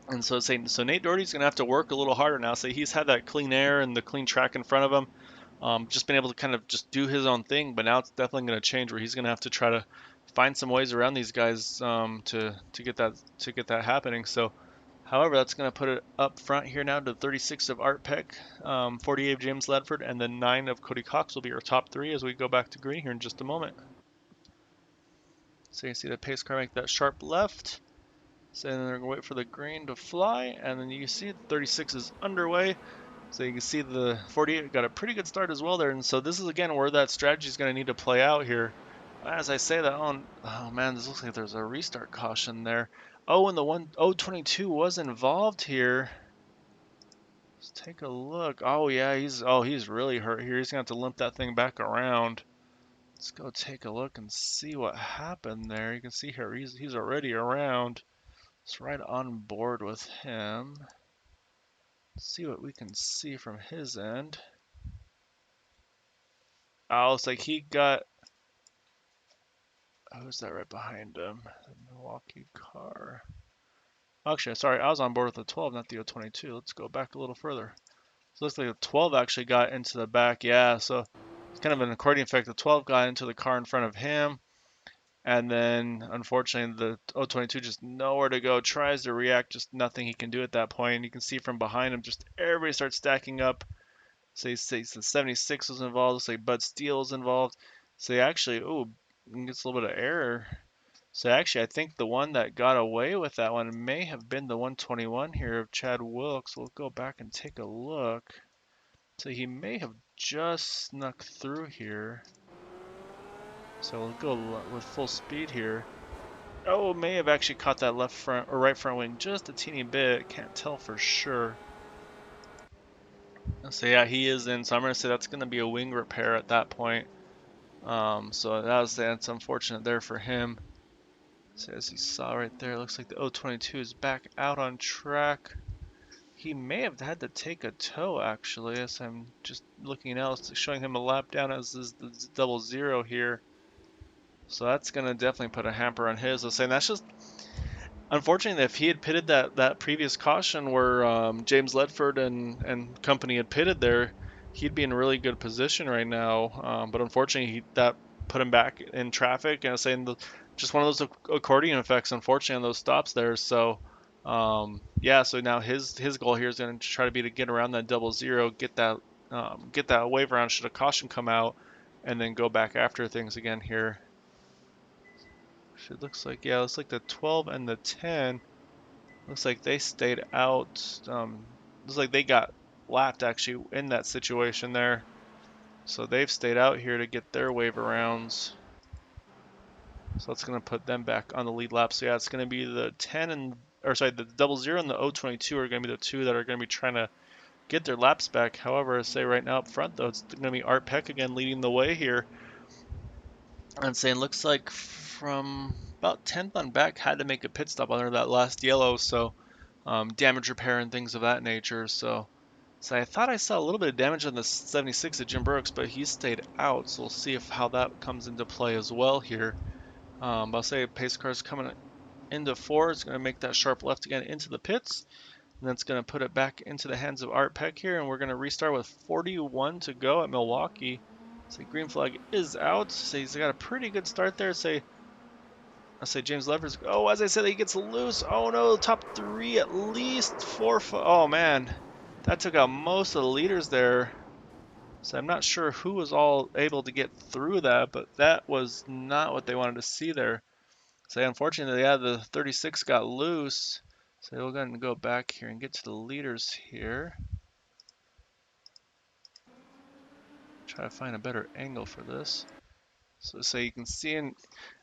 And so saying so Nate Doherty's gonna have to work a little harder now. Say he's had that clean air and the clean track in front of him, just been able to kind of just do his own thing. But now it's definitely gonna change where he's gonna have to try to find some ways around these guys to get that happening. So, however, that's gonna put it up front here now to 36 of Art Peck, 48 of James Ledford, and then 9 of Cody Cox will be our top 3 as we go back to green here in just a moment. So you can see the pace car make that sharp left. So then they're going to wait for the green to fly, and then you see 36 is underway. So you can see the 48 got a pretty good start as well there, and so this is again where that strategy is going to need to play out here. As I say that, oh man, this looks like there's a restart caution there. Oh, and the 022 was involved here. Let's take a look. Oh yeah, he's really hurt here. He's gonna have to limp that thing back around. Let's go take a look and see what happened there. You can see here he's already around. It's right on board with him. See what we can see from his end. Oh, it's like he got. Who's that right behind him? The Milwaukee car. Actually, sorry, I was on board with the 12, not the 022. Let's go back a little further. So it looks like the 12 actually got into the back. Yeah, so it's kind of an accordion effect. The 12 got into the car in front of him, and then unfortunately the 022 just nowhere to go. Tries to react, just nothing he can do at that point. You can see from behind him, just everybody starts stacking up. So he says the 76 was involved. Looks like Bud Steele was involved. So he actually, ooh, gets a little bit of error. So actually, I think the one that got away with that one may have been the 121 here of Chad Wilkes. We'll go back and take a look. So he may have just snuck through here. So we'll go with full speed here. Oh, may have actually caught that left front or right front wing just a teeny bit. Can't tell for sure. So yeah, he is in. So I'm gonna say that's gonna be a wing repair at that point. So that's unfortunate there for him. So as you saw right there, it looks like the 022 is back out on track. He may have had to take a tow actually, as I'm just looking else, showing him a lap down as is the 00 here. So that's gonna definitely put a hamper on his. I was saying that's just unfortunately, if he had pitted that previous caution where James Ledford and company had pitted there, he'd be in a really good position right now. But unfortunately, that put him back in traffic. And I was saying just one of those accordion effects, unfortunately, on those stops there. So yeah, so now his goal here is going to try to be to get around that 00, get that wave around should a caution come out, and then go back after things again here. It looks like, yeah, looks like the 12 and the 10. Looks like they stayed out. Looks like they got lapped actually in that situation there. So they've stayed out here to get their wave arounds. So that's going to put them back on the lead lap. So yeah, it's going to be the 10 and, or sorry, the 00 and the 022 are going to be the two that are going to be trying to get their laps back. However, I say right now up front though, it's going to be Art Peck again leading the way here. And saying looks like from about 10th on back had to make a pit stop under that last yellow. So damage repair and things of that nature. So I thought I saw a little bit of damage on the 76 of Jim Brooks, but he stayed out. So we'll see if how that comes into play as well here. But I'll say pace car's coming into four. It's going to make that sharp left again into the pits. And that's going to put it back into the hands of Art Peck here. And we're going to restart with 41 to go at Milwaukee. So green flag is out. So he's got a pretty good start there. I'll say James Levers. Oh, as I said, he gets loose. Oh no, top three at least 4 foot. Oh man, that took out most of the leaders there. So I'm not sure who was all able to get through that, but that was not what they wanted to see there. So unfortunately, yeah, the 36 got loose. So we're going to go back here and get to the leaders here. Try to find a better angle for this. So you can see,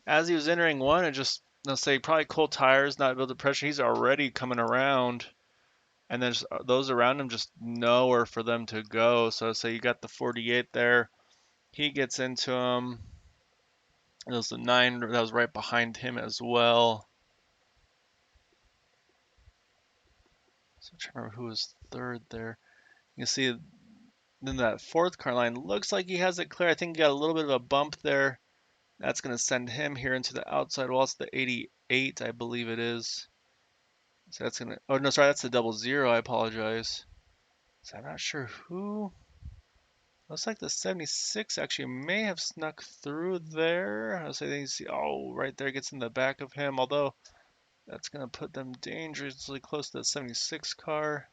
as he was entering one, it just, let's say, probably cold tires, not able to pressure. He's already coming around, and then those around him just nowhere for them to go. So say you got the 48 there. He gets into him. It was the 9 that was right behind him as well. So I'm trying to remember who was third there. You can see then that fourth car line looks like he has it clear. I think he got a little bit of a bump there. That's going to send him here into the outside wall. It's the 88, I believe it is. So that's going to, oh no, sorry, that's the 00. I apologize. So I'm not sure who. Looks like the 76 actually may have snuck through there. I say you see, oh, right there gets in the back of him. Although that's going to put them dangerously close to the 76 car.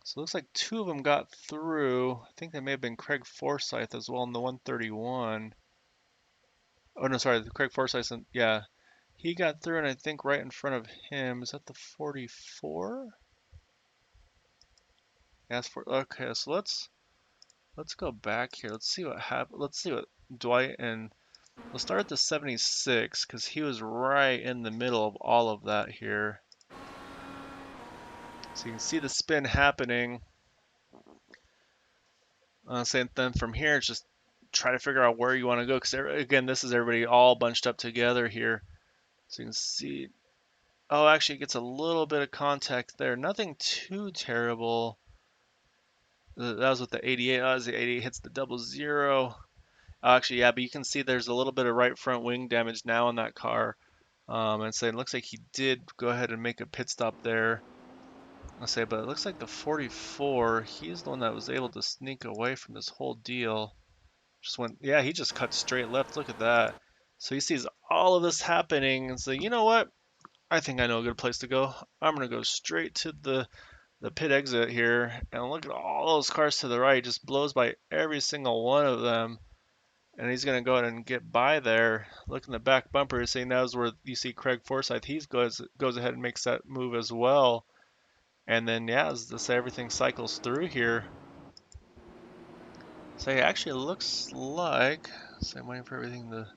So it looks like two of them got through. I think they may have been Craig Forsyth as well in the 131. Oh no, sorry, Craig Forsyth. Yeah, he got through, and I think right in front of him is that the 44. Yes, for okay. So let's go back here. Let's see what happened. Let's see what Dwight and we'll start at the 76 because he was right in the middle of all of that here. So you can see the spin happening. Same thing from here. It's just try to figure out where you want to go because again, this is everybody all bunched up together here. So you can see. Oh, actually, it gets a little bit of contact there. Nothing too terrible. That was with the 88. That was the 88 hits the 00. Actually, yeah, but you can see there's a little bit of right front wing damage now in that car. And say it looks like he did go ahead and make a pit stop there. I say, but it looks like the 44, he's the one that was able to sneak away from this whole deal. Just went, yeah, he just cut straight left. Look at that. So he sees all of this happening and say, you know what? I think I know a good place to go. I'm gonna go straight to the pit exit here and look at all those cars to the right. Just blows by every single one of them. And he's gonna go ahead and get by there. Look in the back bumper. See, now's where you see Craig Forsyth. He goes ahead and makes that move as well. And then yeah, as to say everything cycles through here. So it actually looks like. So I'm waiting for everything to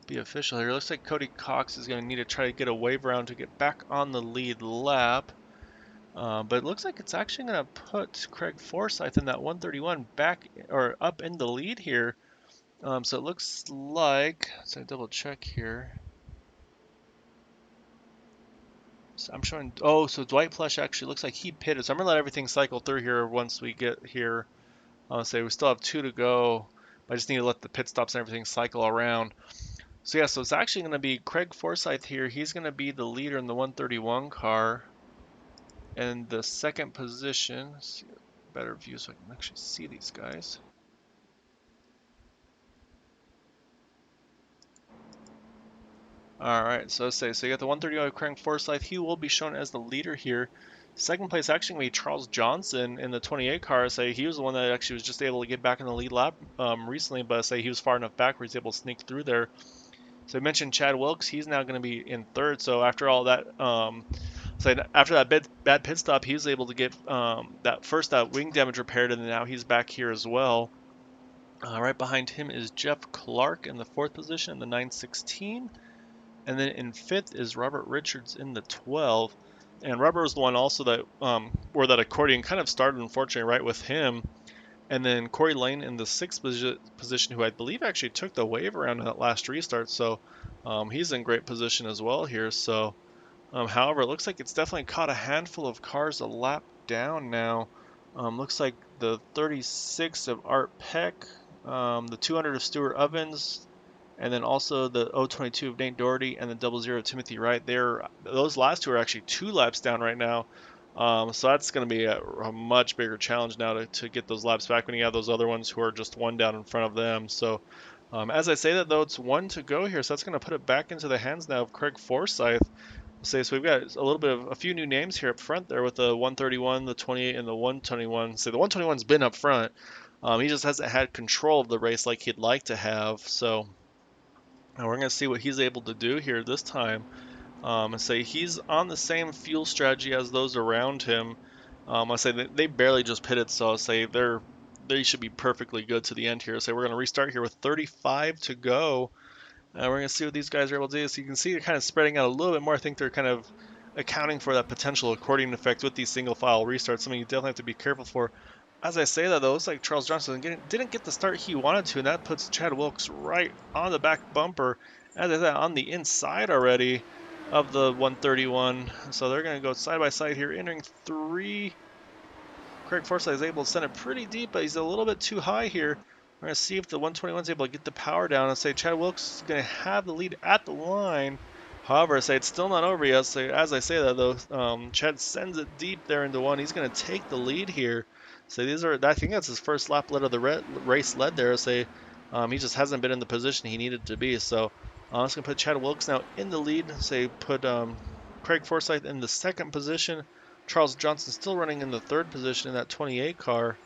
be official here. It looks like Cody Cox is going to need to try to get a wave around to get back on the lead lap. But it looks like it's actually going to put Craig Forsyth in that 131 back or up in the lead here. So it looks like, so I double check here. So I'm showing, oh, so Dwight Plush actually looks like he pitted. So I'm going to let everything cycle through here once we get here. I'll say we still have 2 to go. I just need to let the pit stops and everything cycle around. So yeah, so it's actually going to be Craig Forsyth here. He's going to be the leader in the 131 car. And the second position, let's see a better view so I can actually see these guys. All right, so let's say, so you got the 131 Craig Forsyth. He will be shown as the leader here. Second place actually going to be Charles Johnson in the 28 car. Say he was the one that actually was just able to get back in the lead lap recently, but say he was far enough back where he's able to sneak through there. So I mentioned Chad Wilkes. He's now going to be in third. So after all that, so after that bad pit stop, he was able to get that wing damage repaired, and now he's back here as well. Right behind him is Jeff Clark in the fourth position in the 916. And then in fifth is Robert Richards in the 12. And Robert was the one also that where that accordion kind of started, unfortunately, right with him. And then Corey Lane in the sixth position, who I believe actually took the wave around in that last restart. So he's in great position as well here. So, however, it looks like it's definitely caught a handful of cars a lap down now. Looks like the 36 of Art Peck, the 200 of Stuart Ovens, and then also the 022 of Nate Doherty and the 00 of Timothy Wright. Those last two are actually 2 laps down right now. So that's going to be a much bigger challenge now to get those laps back when you have those other ones who are just 1 down in front of them. So as I say that though, it's 1 to go here. So that's going to put it back into the hands now of Craig Forsyth. So we've got a little bit of a few new names here up front there with the 131, the 28, and the 121. So the 121's been up front. He just hasn't had control of the race like he'd like to have. So and we're going to see what he's able to do here this time. And say he's on the same fuel strategy as those around him. I say they barely just pitted, so I'll say they should be perfectly good to the end here. So we're going to restart here with 35 to go. We're going to see what these guys are able to do. So you can see they're kind of spreading out a little bit more. I think they're kind of accounting for that potential accordion effect with these single file restarts, something you definitely have to be careful for. As I say that, though, it's like Charles Johnson didn't get the start he wanted to, and that puts Chad Wilkes right on the back bumper, as I said, on the inside already of the 131. So they're going to go side by side here, entering 3. Craig Forsyth is able to send it pretty deep, but he's a little bit too high here. We're going to see if the 121 is able to get the power down and say Chad Wilkes is going to have the lead at the line. However, I say it's still not over yet. So as I say that, though, Chad sends it deep there into 1. He's going to take the lead here. So I think that's his first lap led of the race led there. Say he just hasn't been in the position he needed to be. So it's going to put Chad Wilkes now in the lead. Say put Craig Forsyth in the second position. Charles Johnson still running in the third position in that 28 car.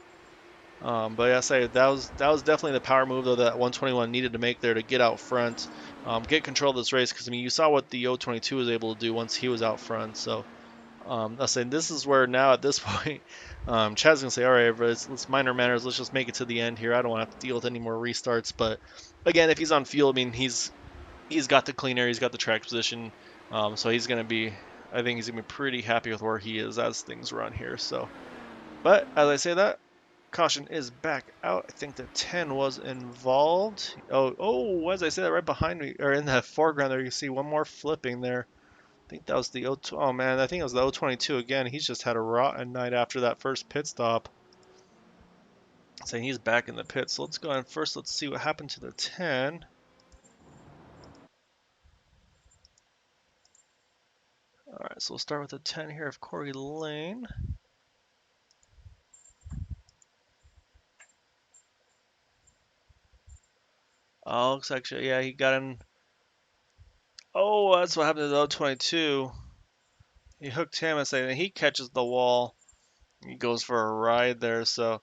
But yeah, I say that was definitely the power move though that 121 needed to make there to get out front, get control of this race because I mean you saw what the 022 was able to do once he was out front. So I say this is where now at this point, Chad's gonna say, all right, let's minor manners, let's just make it to the end here. I don't want to have to deal with any more restarts. But again, if he's on fuel, I mean he's got the clean air, he's got the track position, so he's gonna be. I think he's gonna be pretty happy with where he is as things run here. So, but as I say that, caution is back out. I think the 10 was involved. Oh, as I say that, right behind me, or in the foreground there, you see one more flipping there. I think that was the oh man, I think it was the 022 again. He's just had a rotten night after that first pit stop. So he's back in the pit. So let's go on first. Let's see what happened to the 10. right, so we'll start with the 10 here of Corey Lane. Oh, looks like, yeah, he got in. Oh, that's what happened to the 022. He hooked him and he catches the wall. He goes for a ride there. So,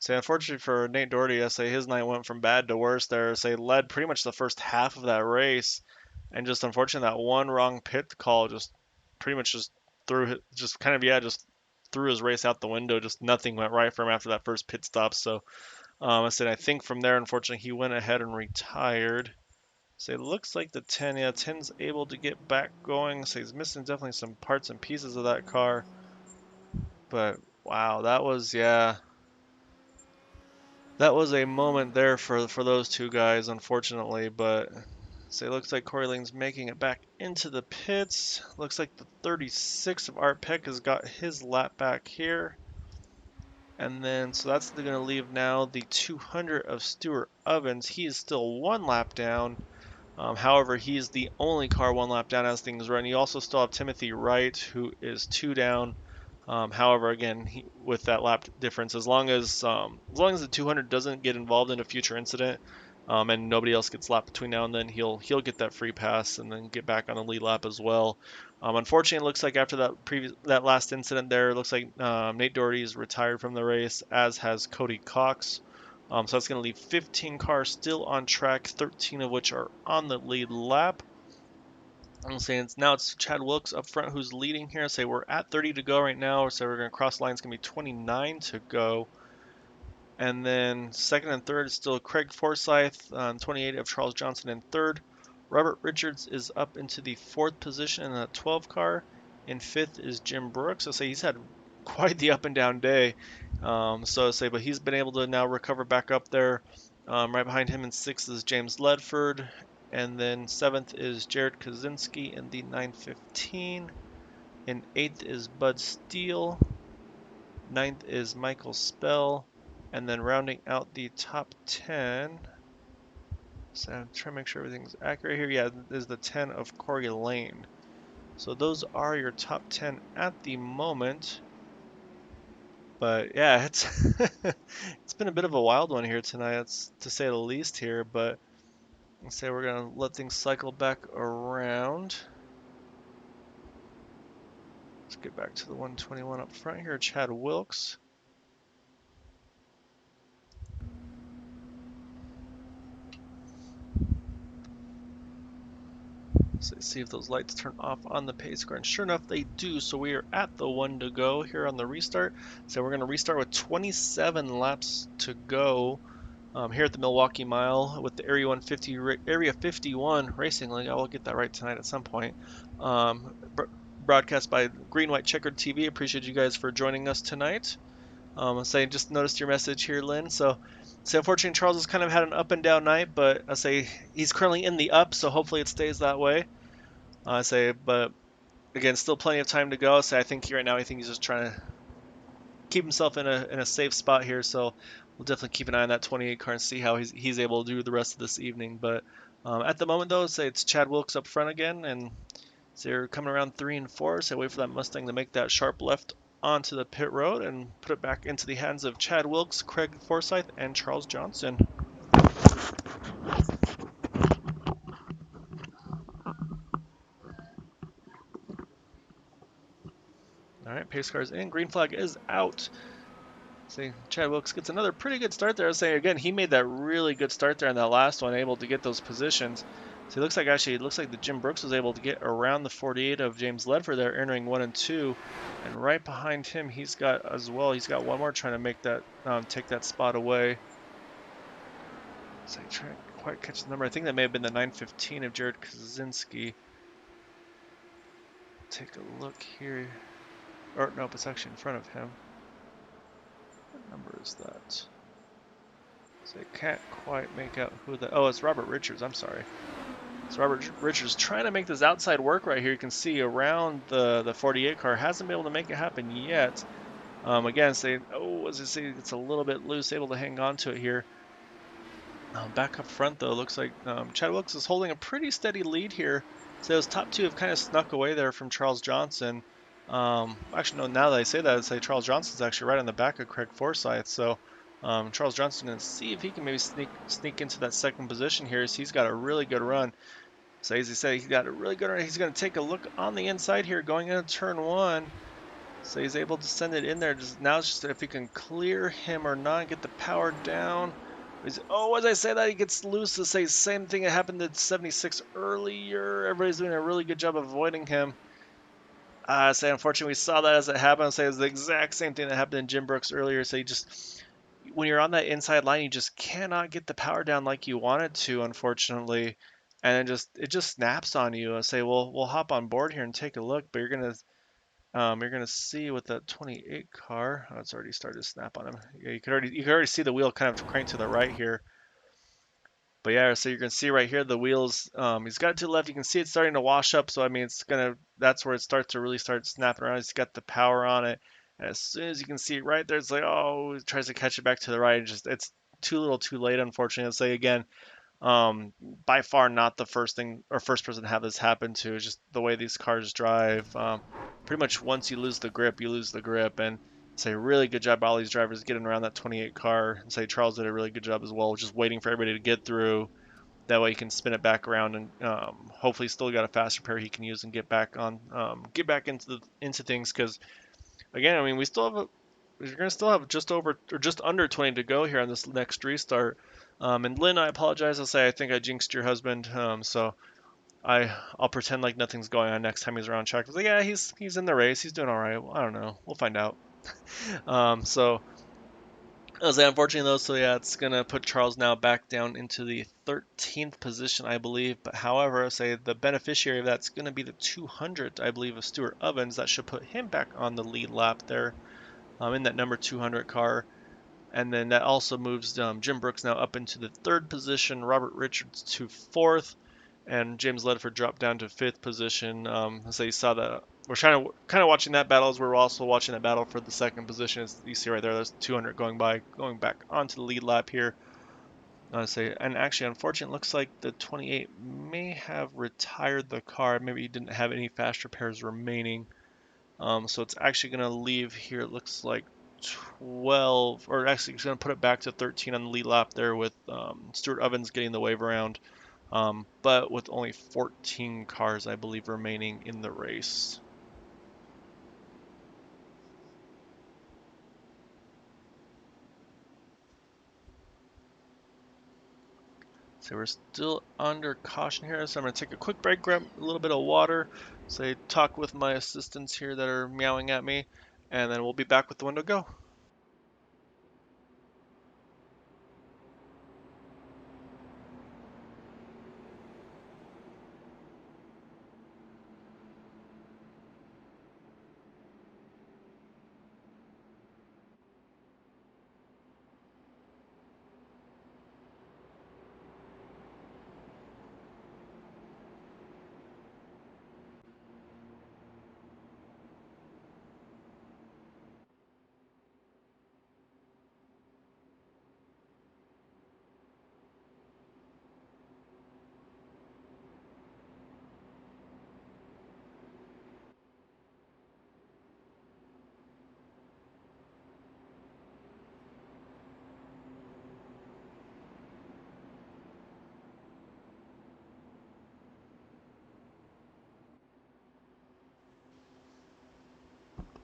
unfortunately for Nate Doherty, his night went from bad to worse there. Led pretty much the first half of that race, and just unfortunately that one wrong pit call just pretty much just just threw his race out the window. Just nothing went right for him after that first pit stop. So, I think from there, unfortunately, he went ahead and retired. So it looks like the 10, yeah, 10's able to get back going. So he's missing definitely some parts and pieces of that car. But wow, that was a moment there for those two guys, unfortunately. But so it looks like Corey Lane's making it back into the pits. Looks like the 36 of Art Peck has got his lap back here. And then, so that's going to leave now the 200 of Stuart Ovens. He is still one lap down. However, he's the only car one lap down as things run. You also still have Timothy Wright, who is two down. However, again, with that lap difference, as long as the 200 doesn't get involved in a future incident, and nobody else gets lapped between now and then, he'll get that free pass and then get back on the lead lap as well. Unfortunately, it looks like after that last incident there, it looks like Nate Doherty is retired from the race, as has Cody Cox. So that's going to leave 15 cars still on track, 13 of which are on the lead lap. I'm saying now it's Chad Wilkes up front who's leading here. We're at 30 to go right now, so we're going to cross lines. Going to be 29 to go. And then second and third is still Craig Forsyth, 28 of Charles Johnson in third. Robert Richards is up into the fourth position in that 12 car. In fifth is Jim Brooks. He's had quite the up and down day. But he's been able to now recover back up there. Right behind him in sixth is James Ledford. And then seventh is Jared Kaczynski in the 915. In eighth is Bud Steele. Ninth is Michael Spell. And then rounding out the top 10, so I'm trying to make sure everything's accurate here. Yeah, is the 10 of Corey Lane. So those are your top 10 at the moment. But yeah, it's it's been a bit of a wild one here tonight, to say the least here. But let's say we're gonna let things cycle back around. Let's get back to the 121 up front here. Chad Wilkes. So see if those lights turn off on the pace car, and sure enough they do. So we are at the one to go here on the restart. So we're going to restart with 27 laps to go here at the Milwaukee Mile with the Area 51 Racing League. I will get that right tonight at some point. Broadcast by Green White Checkered TV. Appreciate you guys for joining us tonight. Just noticed your message here, Lynn. So unfortunately, Charles has kind of had an up and down night, but he's currently in the up, so hopefully it stays that way. But again, still plenty of time to go. I think right now, he's just trying to keep himself in a safe spot here. So we'll definitely keep an eye on that 28 car and see how he's able to do the rest of this evening. But at the moment, though, it's Chad Wilkes up front again, and they're coming around 3 and 4. So wait for that Mustang to make that sharp left onto the pit road and put it back into the hands of Chad Wilkes, Craig Forsyth, and Charles Johnson. All right, pace car's in. Green flag is out. Chad Wilkes gets another pretty good start there. Again, he made that really good start there in that last one, able to get those positions. So it looks like the Jim Brooks was able to get around the 48 of James Ledford there, entering 1 and 2. And right behind him, he's got one more trying to make that, take that spot away. Trying to quite catch the number. I think that may have been the 915 of Jared Kaczynski. Take a look here. Or nope, it's actually in front of him. What number is that? I can't quite make out who that. Oh, it's Robert Richards. I'm sorry. So Robert Richards trying to make this outside work right here. You can see around the 48 car. Hasn't been able to make it happen yet. Again, as you see, it's a little bit loose. Able to hang on to it here. Back up front, though, looks like Chad Wilkes is holding a pretty steady lead here. So those top two have kind of snuck away there from Charles Johnson. Actually, no, now that I say that, I'd say Charles Johnson's actually right on the back of Craig Forsyth. So Charles Johnson's going to see if he can maybe sneak into that second position here. So he's got a really good run. So as he said, he's got a really good run. He's going to take a look on the inside here going into turn one. So he's able to send it in there. Now it's just if he can clear him or not, get the power down. Oh, as I say that, he gets loose to say same thing that happened to 76 earlier. Everybody's doing a really good job of avoiding him. Say unfortunately we saw that as it happened. Say it was the exact same thing that happened in Jim Brooks earlier. So you just when you're on that inside line, you just cannot get the power down like you wanted to, unfortunately, and it just snaps on you. I say, well, we'll hop on board here and take a look, but you're gonna see with that 28 car. Oh, it's already started to snap on him. Yeah, you could already see the wheel kind of crank to the right here. But yeah, so you can see right here the wheels. He's got it to the left. You can see it's starting to wash up. So I mean, that's where it starts to really start snapping around. He's got the power on it. And as soon as you can see it right there, it's like, oh, it tries to catch it back to the right. It's too little, too late. Unfortunately, I'll say again. By far not the first thing or first person to have this happen to. It's just the way these cars drive. Pretty much once you lose the grip, you lose the grip. And say really good job by all these drivers getting around that 28 car. And say Charles did a really good job as well, just waiting for everybody to get through. That way he can spin it back around and hopefully still got a faster pair he can use and get back into things. Because again, I mean we're gonna still have just over or just under 20 to go here on this next restart. And Lynn, I apologize. I'll say I think I jinxed your husband. So I'll pretend like nothing's going on next time he's around track. I was like, yeah, he's in the race. He's doing all right. Well, I don't know. We'll find out. So I was unfortunately though. So yeah, it's gonna put Charles now back down into the 13th position, I believe. But however, I say the beneficiary of that's gonna be the 200, I believe, of Stuart Ovens. That should put him back on the lead lap there. In that number 200 car. And then that also moves Jim Brooks now up into the third position, Robert Richards to fourth, and James Ledford dropped down to fifth position. So you saw that we're trying to kind of watching that battle as we're also watching that battle for the second position. As you see right there, there's 200 going back onto the lead lap here. And actually, unfortunately, it looks like the 28 may have retired the car. Maybe he didn't have any fast repairs remaining. So it's actually going to leave here, it looks like 12, or actually it's going to put it back to 13 on the lead lap there with Stuart Ovens getting the wave around, but with only 14 cars, I believe, remaining in the race. So we're still under caution here, so I'm going to take a quick break, grab a little bit of water, say talk with my assistants here that are meowing at me, and then we'll be back with the window go.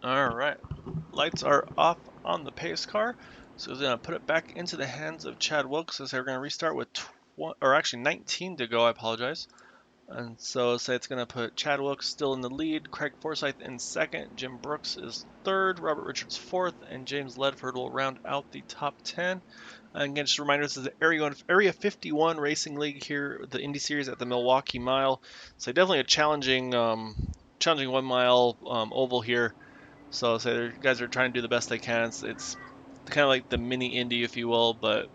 All right, lights are off on the pace car, so we're gonna put it back into the hands of Chad Wilkes. So we're gonna restart with 19 to go. I apologize. And so say it's gonna put Chad Wilkes still in the lead, Craig Forsyth in second, Jim Brooks is third, Robert Richards fourth, and James Ledford will round out the top 10. And again, just a reminder, this is the Area 51 Racing League here, the Indy Series at the Milwaukee Mile. So definitely a challenging 1 mile oval here. So say the guys are trying to do the best they can. It's kind of like the mini Indy, if you will, but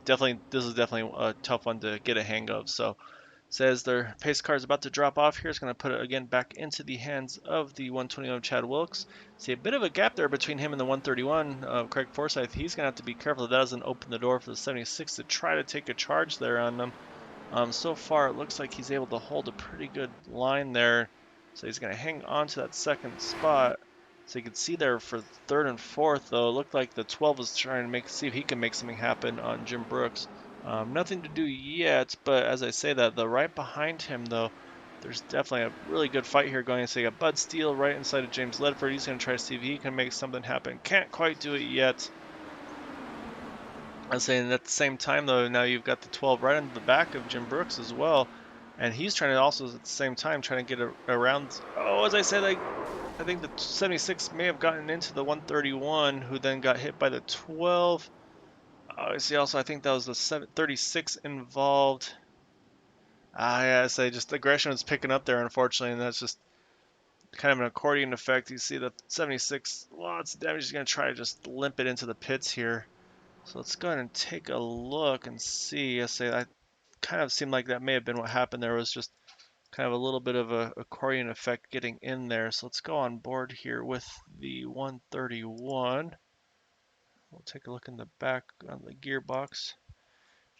definitely this is definitely a tough one to get a hang of. So says their pace car is about to drop off here. It's going to put it again back into the hands of the 121 Chad Wilkes. See a bit of a gap there between him and the 131 Craig Forsyth. He's going to have to be careful that doesn't open the door for the 76 to try to take a charge there on them. So far, it looks like he's able to hold a pretty good line there. So he's going to hang on to that second spot. So you can see there for third and fourth, though, it looked like the 12 is trying to see if he can make something happen on Jim Brooks. Nothing to do yet, but as I say that, the right behind him, though, there's definitely a really good fight here going. So you got Bud Steele right inside of James Ledford. He's going to try to see if he can make something happen. Can't quite do it yet. I'm saying at the same time though, now you've got the 12 right under the back of Jim Brooks as well, and he's trying to also at the same time trying to get around. Oh, as I said, I think the 76 may have gotten into the 131, who then got hit by the 12. I see. Also, I think that was the 36 involved. Yeah, I say just aggression was picking up there, unfortunately, and that's just kind of an accordion effect. You see the 76, lots of damage. He's going to try to just limp it into the pits here. So let's go ahead and take a look and see. I say I kind of seemed like that may have been what happened. There was just kind of a little bit of a accordion effect getting in there. So let's go on board here with the 131. We'll take a look in the back on the gearbox.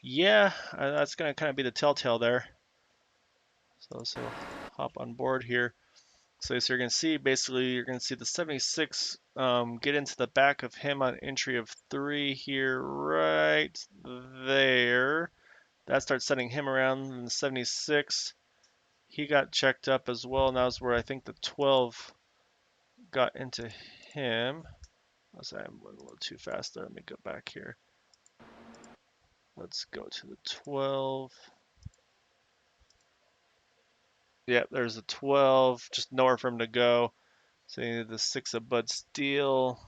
Yeah, that's going to kind of be the telltale there. So we'll hop on board here. So you're going to see basically you're going to see the 76 get into the back of him on entry of 3 here right there. That starts setting him around in the 76. He got checked up as well. Now is where I think the 12 got into him. I'm a little too fast there. Let me go back here. Let's go to the 12. Yep, there's a 12. Just nowhere for him to go. So the 6 of Bud Steele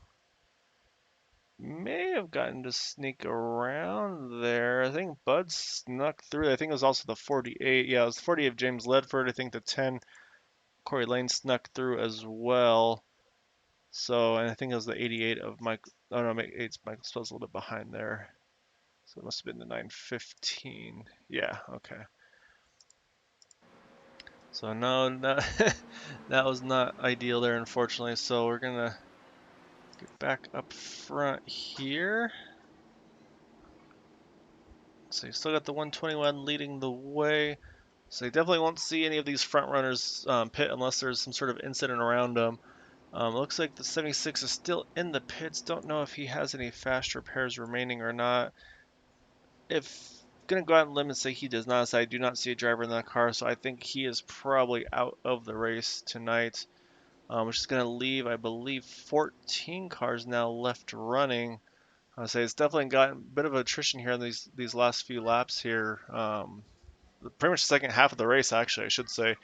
may have gotten to sneak around there. I think Bud snuck through. I think it was also the 48. Yeah, it was the 48 of James Ledford. I think the 10 Corey Lane snuck through as well. So, and I think it was the 88 of Mike. Oh no, 8's Michael Spell's a little bit behind there. So it must have been the 915. Yeah, okay. So no, no that was not ideal there, unfortunately. So we're gonna get back up front here. So you still got the 121 leading the way. So you definitely won't see any of these front runners pit unless there's some sort of incident around them. Looks like the 76 is still in the pits. Don't know if he has any fast repairs remaining or not. If gonna go out and limb and say he does not, so I do not see a driver in that car, so I think he is probably out of the race tonight. Which is gonna leave, I believe, 14 cars now left running. I would say it's definitely gotten a bit of attrition here in these last few laps here. Pretty much the second half of the race, actually, I should say.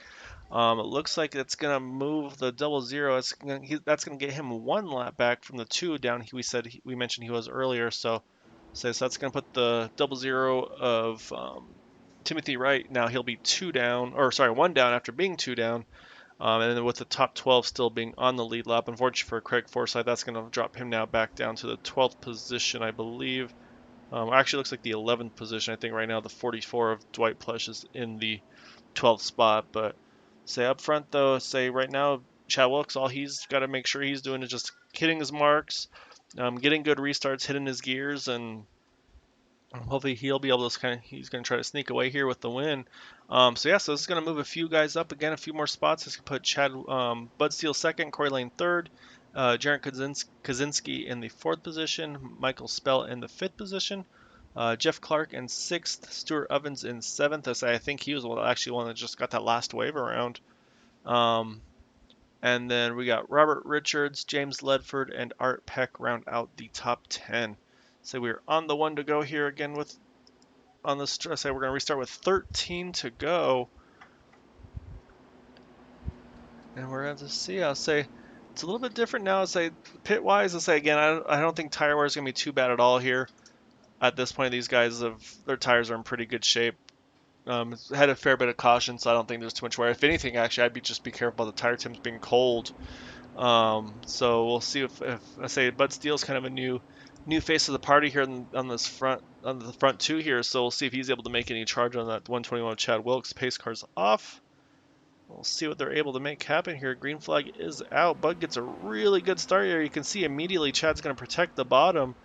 It looks like it's gonna move the double zero. That's gonna get him 1 lap back from the 2 down. We mentioned he was earlier. So that's gonna put the double zero of Timothy Wright. Now he'll be 2 down, or sorry, 1 down after being 2 down. And then with the top 12 still being on the lead lap, unfortunately for Craig Forsyth, that's going to drop him now back down to the 12th position, I believe. Actually, looks like the 11th position. I think right now the 44 of Dwight Plush is in the 12th spot. But say up front though, say right now Chad Wilkes, all he's got to make sure he's doing is just hitting his marks, getting good restarts, hitting his gears, and hopefully he'll be able to he's going to try to sneak away here with the win. So this is going to move a few guys up again, a few more spots. This can put Bud Steele second, Corey Lane third, Jarent Kaczynski in the fourth position, Michael Spell in the fifth position, Jeff Clark in sixth, Stuart Ovens in seventh. I think he was actually one that just got that last wave around. Um, and then we got Robert Richards, James Ledford, and Art Peck round out the top 10. So we're on the one to go here again with on this. I say we're going to restart with 13 to go, and we're going to see. I'll say it's a little bit different now. I'll say pit wise. I'll say again, I don't think tire wear is going to be too bad at all here. At this point, these guys have their tires are in pretty good shape. Had a fair bit of caution, so I don't think there's too much wear. If anything, actually, I'd just be careful about the tire temps being cold. So we'll see if I say Bud Steele's kind of a new face of the party here on the front two here. So we'll see if he's able to make any charge on that 121 Chad Wilkes. Pace car's off. We'll see what they're able to make happen here. Green flag is out. Bud gets a really good start here. You can see immediately Chad's going to protect the bottom.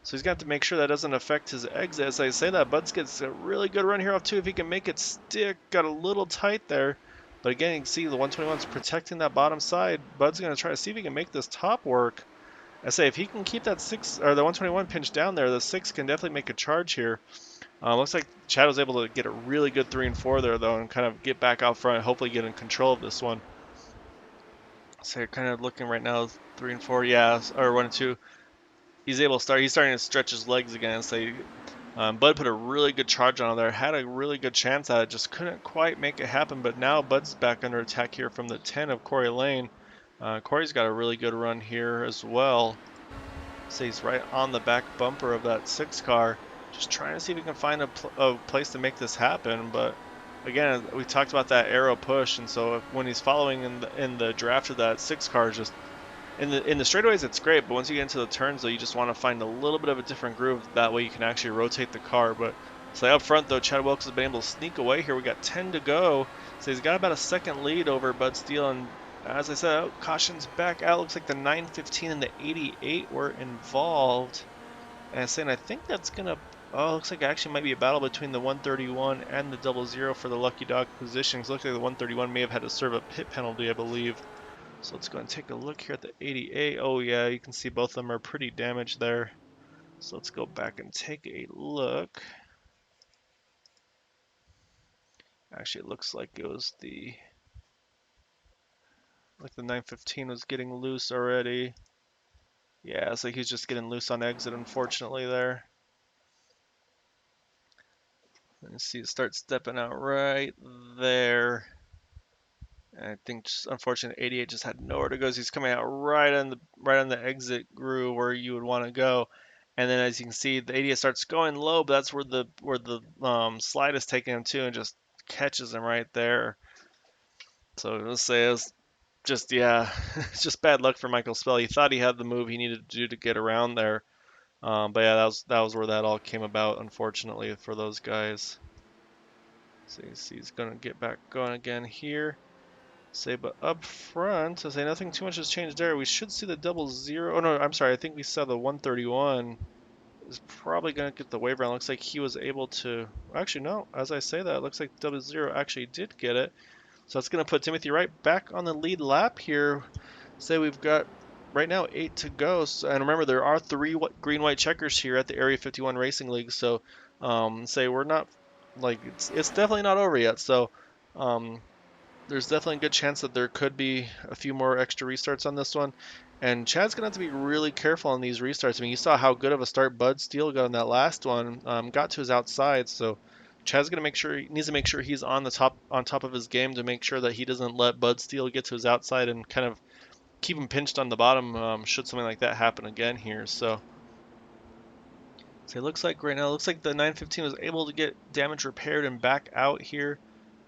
So he's got to make sure that doesn't affect his exit. As I say that, Buds gets a really good run here off two if he can make it stick. Got a little tight there. But again, you can see the 121's protecting that bottom side. Bud's going to try to see if he can make this top work. I say if he can keep that 6 or the 121 pinch down there, the 6 can definitely make a charge here. Looks like Chad was able to get a really good 3 and 4 there though, and kind of get back out front, hopefully get in control of this one. So you're kind of looking right now, 3 and 4, yeah, or 1 and 2. He's able to start. He's starting to stretch his legs again. So Bud put a really good charge on there. Had a really good chance at it. Just couldn't quite make it happen. But now Bud's back under attack here from the 10 of Corey Lane. Corey's got a really good run here as well. So he's right on the back bumper of that 6 car. Just trying to see if he can find a place to make this happen. But again, we talked about that arrow push. And so when he's following in the draft of that 6 car, just in the straightaways, it's great, but once you get into the turns, though, you just want to find a little bit of a different groove. That way you can actually rotate the car. But so up front, though, Chad Wilkes has been able to sneak away here. We got 10 to go. So he's got about a second lead over Bud Steele. And as I said, caution's back out. Looks like the 915 and the 88 were involved. And I think that's going to... Oh, looks like it actually might be a battle between the 131 and the 00 for the Lucky Dog positions. Looks like the 131 may have had to serve a pit penalty, I believe. So let's go and take a look here at the 88. Oh yeah, you can see both of them are pretty damaged there. So let's go back and take a look. Actually, it looks like it was like the 915 was getting loose already. Yeah, it's like he's just getting loose on exit, unfortunately there. And see it start stepping out right there. And I think just unfortunately 88 just had nowhere to go. So he's coming out right on the exit groove where you would want to go. And then as you can see, the 88 starts going low, but that's where the slide is taking him to and just catches him right there. So let's say it's just yeah, it's just bad luck for Michael Spell. He thought he had the move he needed to do to get around there. But yeah, that was where that all came about, unfortunately for those guys. So you see he's gonna get back going again here. Say, but up front, I say nothing too much has changed there. We should see the 00. Oh no, I'm sorry. I think we saw the 131 is probably going to get the wave round. Looks like he was able to. Actually, no. As I say that, it looks like 00 actually did get it. So that's going to put Timothy right back on the lead lap here. Say we've got right now 8 to go. So, and remember, there are 3 green-white checkers here at the Area 51 Racing League. So say we're not like it's definitely not over yet. So. There's definitely a good chance that there could be a few more extra restarts on this one. And Chad's going to have to be really careful on these restarts. I mean, you saw how good of a start Bud Steele got on that last one. Got to his outside, so Chad's going to needs to make sure he's on top of his game to make sure that he doesn't let Bud Steele get to his outside and kind of keep him pinched on the bottom should something like that happen again here. So it looks like right now, it looks like the 915 was able to get damage repaired and back out here.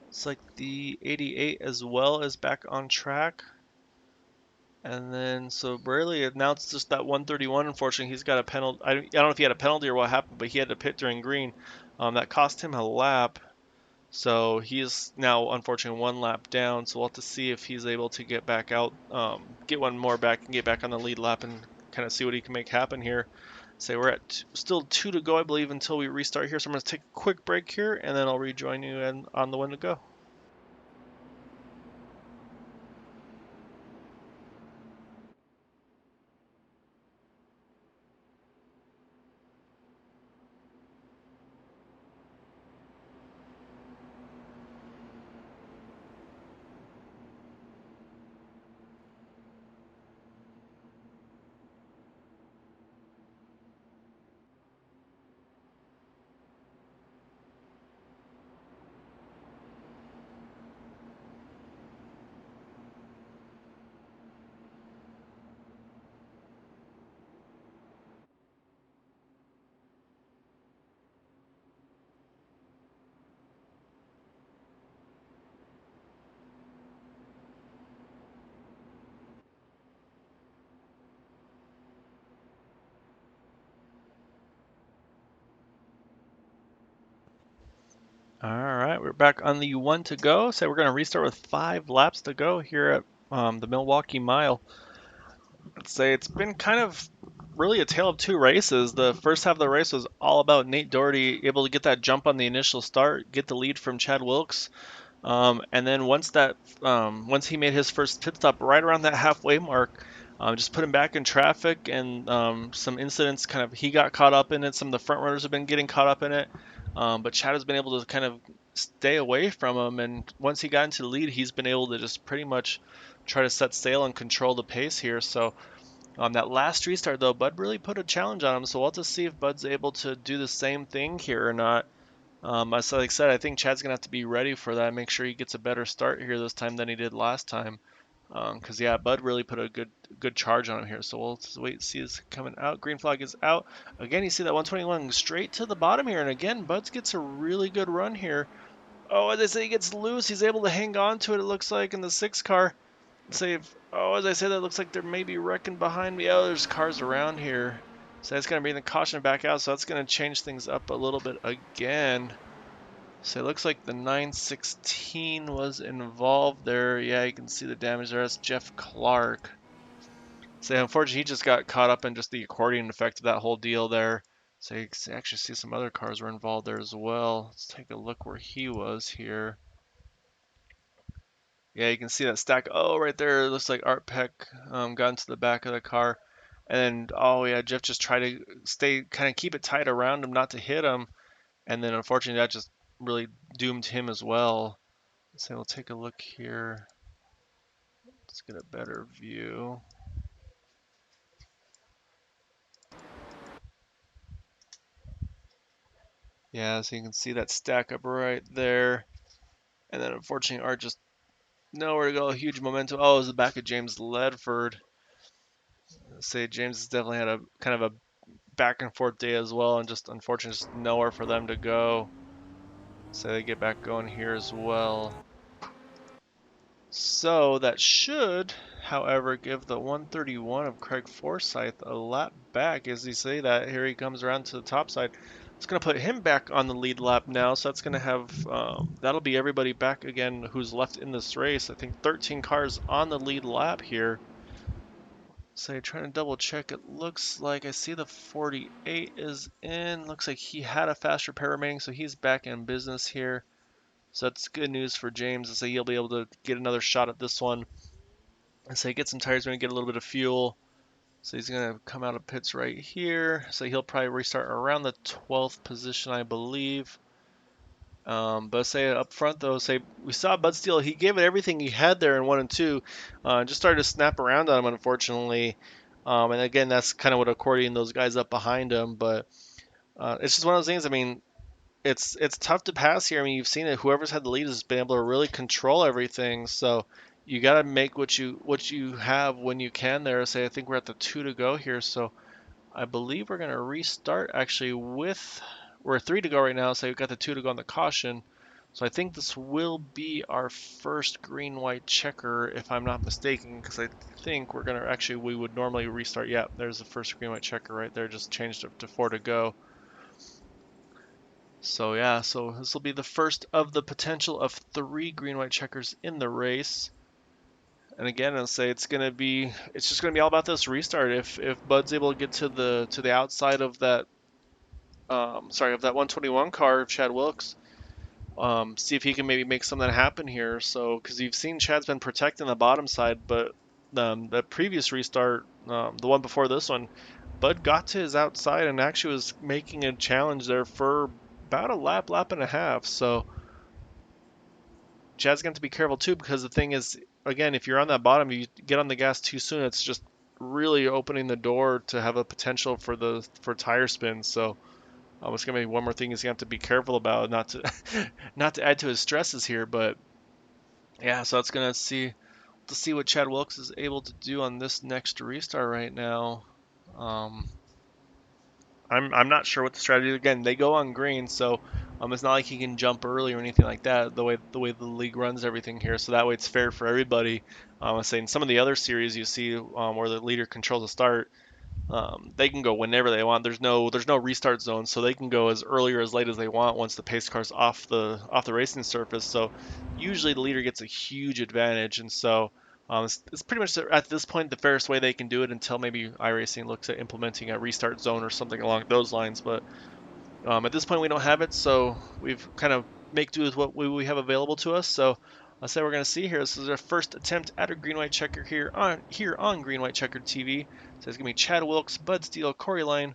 It's like the 88 as well is back on track. And then, so Braley, now it's just that 131. Unfortunately, he's got a penalty. I don't know if he had a penalty or what happened, but he had to pit during green. That cost him a lap. So he's now, unfortunately, 1 lap down. So we'll have to see if he's able to get back out, get one more back and get back on the lead lap and kind of see what he can make happen here. Say we're at still 2 to go, I believe, until we restart here. So I'm going to take a quick break here, and then I'll rejoin you and on the 1 to go. All right, we're back on the 1 to go. So we're going to restart with 5 laps to go here at the Milwaukee Mile. Let's say it's been kind of really a tale of two races. The first half of the race was all about Nate Doherty able to get that jump on the initial start, get the lead from Chad Wilkes, and then once he made his first pit stop right around that halfway mark, just put him back in traffic, and some incidents kind of he got caught up in it. Some of the front runners have been getting caught up in it, but Chad has been able to kind of stay away from him. And once he got into the lead, he's been able to just pretty much try to set sail and control the pace here. So that last restart though, Bud really put a challenge on him. So we'll have to see if Bud's able to do the same thing here or not. As like I said, I think Chad's gonna have to be ready for that. Make sure he gets a better start here this time than he did last time. Because yeah, Bud really put a good charge on him here. So we'll just wait and see this coming out. Green flag is out. Again, you see that 121 straight to the bottom here, and again, Buds gets a really good run here. Oh, as I say, he gets loose. He's able to hang on to it. It looks like in the six car. Save. Oh, as I say, that looks like there may be wrecking behind me. Oh, there's cars around here. So that's gonna bring the caution back out. So that's gonna change things up a little bit again. So it looks like the 916 was involved there. Yeah, you can see the damage there. That's Jeff Clark. So unfortunately, he just got caught up in just the accordion effect of that whole deal there. So you can actually see some other cars were involved there as well. Let's take a look where he was here. Yeah, you can see that stack. Oh, right there. It looks like Art Peck got into the back of the car. And oh yeah, Jeff just tried to stay, kind of keep it tight around him, not to hit him. And then unfortunately, that just really doomed him as well. So we'll take a look here. Let's get a better view. Yeah, so you can see that stack up right there. And then unfortunately, Art just nowhere to go. Huge momentum. Oh, it was the back of James Ledford. Say James has definitely had a kind of a back and forth day as well, and just unfortunately just nowhere for them to go. So they get back going here as well. So that should, however, give the 131 of Craig Forsyth a lap back. As you say that, here he comes around to the top side. It's going to put him back on the lead lap now. So that's going to have, that'll be everybody back again who's left in this race. I think 13 cars on the lead lap here. So you're trying to double check. It looks like I see the 48 is in. Looks like he had a fast repair remaining, so he's back in business here. So that's good news for James. So he'll be able to get another shot at this one. And so he gets some tires, going to get a little bit of fuel. So he's going to come out of pits right here. So he'll probably restart around the 12th position, I believe. But say up front though, say we saw Bud Steele. He gave it everything he had there in one and two. Just started to snap around on him, unfortunately. And again, that's kind of what accordion those guys up behind him. But it's just one of those things. I mean, it's tough to pass here. I mean, you've seen it. Whoever's had the lead has been able to really control everything. So you got to make what you have when you can there. Say I think we're at the two to go here. So I believe we're gonna restart actually with we're three to go right now. So we've got the two to go on the caution. So I think this will be our first green-white checker, if I'm not mistaken, because I think we're gonna actually we would normally restart. Yeah, there's the first green-white checker right there. Just changed it to four to go. So yeah, so this will be the first of the potential of three green-white checkers in the race. And again, I'll say it's just gonna be all about this restart. If Bud's able to get to the outside of that of that 121 car of Chad Wilkes, see if he can maybe make something happen here. So because you've seen Chad's been protecting the bottom side, but the previous restart, the one before this one, Bud got to his outside and actually was making a challenge there for about a lap and a half. So Chad's going to be careful too, because the thing is, again, if you're on that bottom, you get on the gas too soon, it's just really opening the door to have a potential for tire spins. So it's going to be one more thing he's going to have to be careful about, not to not to add to his stresses here. But yeah, so that's going to see what Chad Wilkes is able to do on this next restart right now. Um, I'm not sure what the strategy. Again, they go on green, so it's not like he can jump early or anything like that. The way the league runs everything here, so that way it's fair for everybody. I'm saying some of the other series you see where the leader controls the start, they can go whenever they want. There's no restart zone, so they can go as early or as late as they want once the pace car's off the racing surface. So usually the leader gets a huge advantage, and so It's pretty much at this point the fairest way they can do it until maybe iRacing looks at implementing a restart zone or something along those lines. But at this point, we don't have it, so we've kind of make do with what we have available to us. So I'll say we're going to see here. This is our first attempt at a green white checker here on green white checkered TV. So it's going to be Chad Wilkes, Bud Steele, Corey Lane,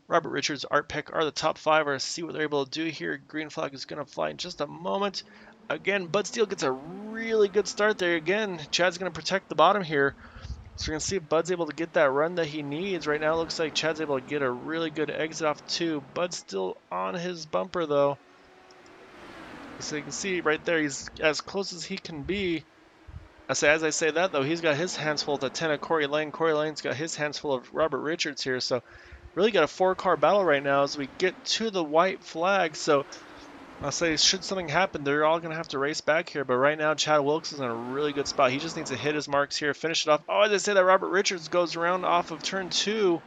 Robert Richards, Art Peck are the top five. We're going to see what they're able to do here. Green flag is going to fly in just a moment. Again, Bud Steele gets a really good start there. Again, Chad's going to protect the bottom here. So we're going to see if Bud's able to get that run that he needs. Right now it looks like Chad's able to get a really good exit off two. Bud's still on his bumper though. So you can see right there he's as close as he can be. As I say that though, he's got his hands full at 10 of Corey Lane. Corey Lane's got his hands full of Robert Richards here. So really got a four-car battle right now as we get to the white flag. So I'll say, should something happen, they're all going to have to race back here. But right now, Chad Wilkes is in a really good spot. He just needs to hit his marks here, finish it off. Oh, as I say that, Robert Richards goes around off of turn two.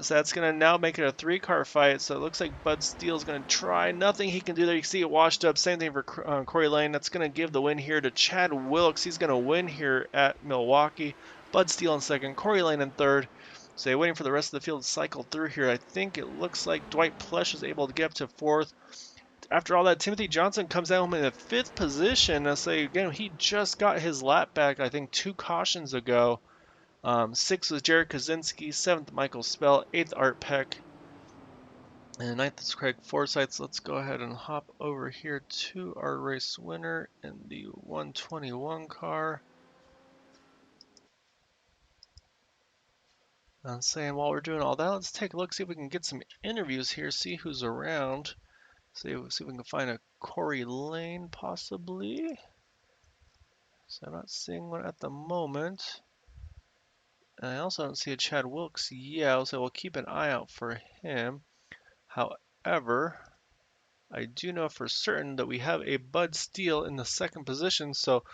So that's going to now make it a three-car fight. So it looks like Bud Steele's going to try. Nothing he can do there. You can see it washed up. Same thing for Corey Lane. That's going to give the win here to Chad Wilkes. He's going to win here at Milwaukee. Bud Steele in second. Corey Lane in third. So waiting for the rest of the field to cycle through here. I think it looks like Dwight Plush is able to get up to fourth. After all that, Timothy Johnson comes out in the fifth position. I say again, he just got his lap back, I think, 2 cautions ago. Sixth was Jared Kaczynski, seventh Michael Spell, eighth Art Peck, and ninth is Craig Forsyth. So let's go ahead and hop over here to our race winner in the 121 car. I'm saying while we're doing all that, let's take a look, see if we can get some interviews here, see who's around. See if we can find a Corey Lane possibly. So I'm not seeing one at the moment. And I also don't see a Chad Wilkes yet, so we'll keep an eye out for him. However, I do know for certain that we have a Bud Steele in the second position. So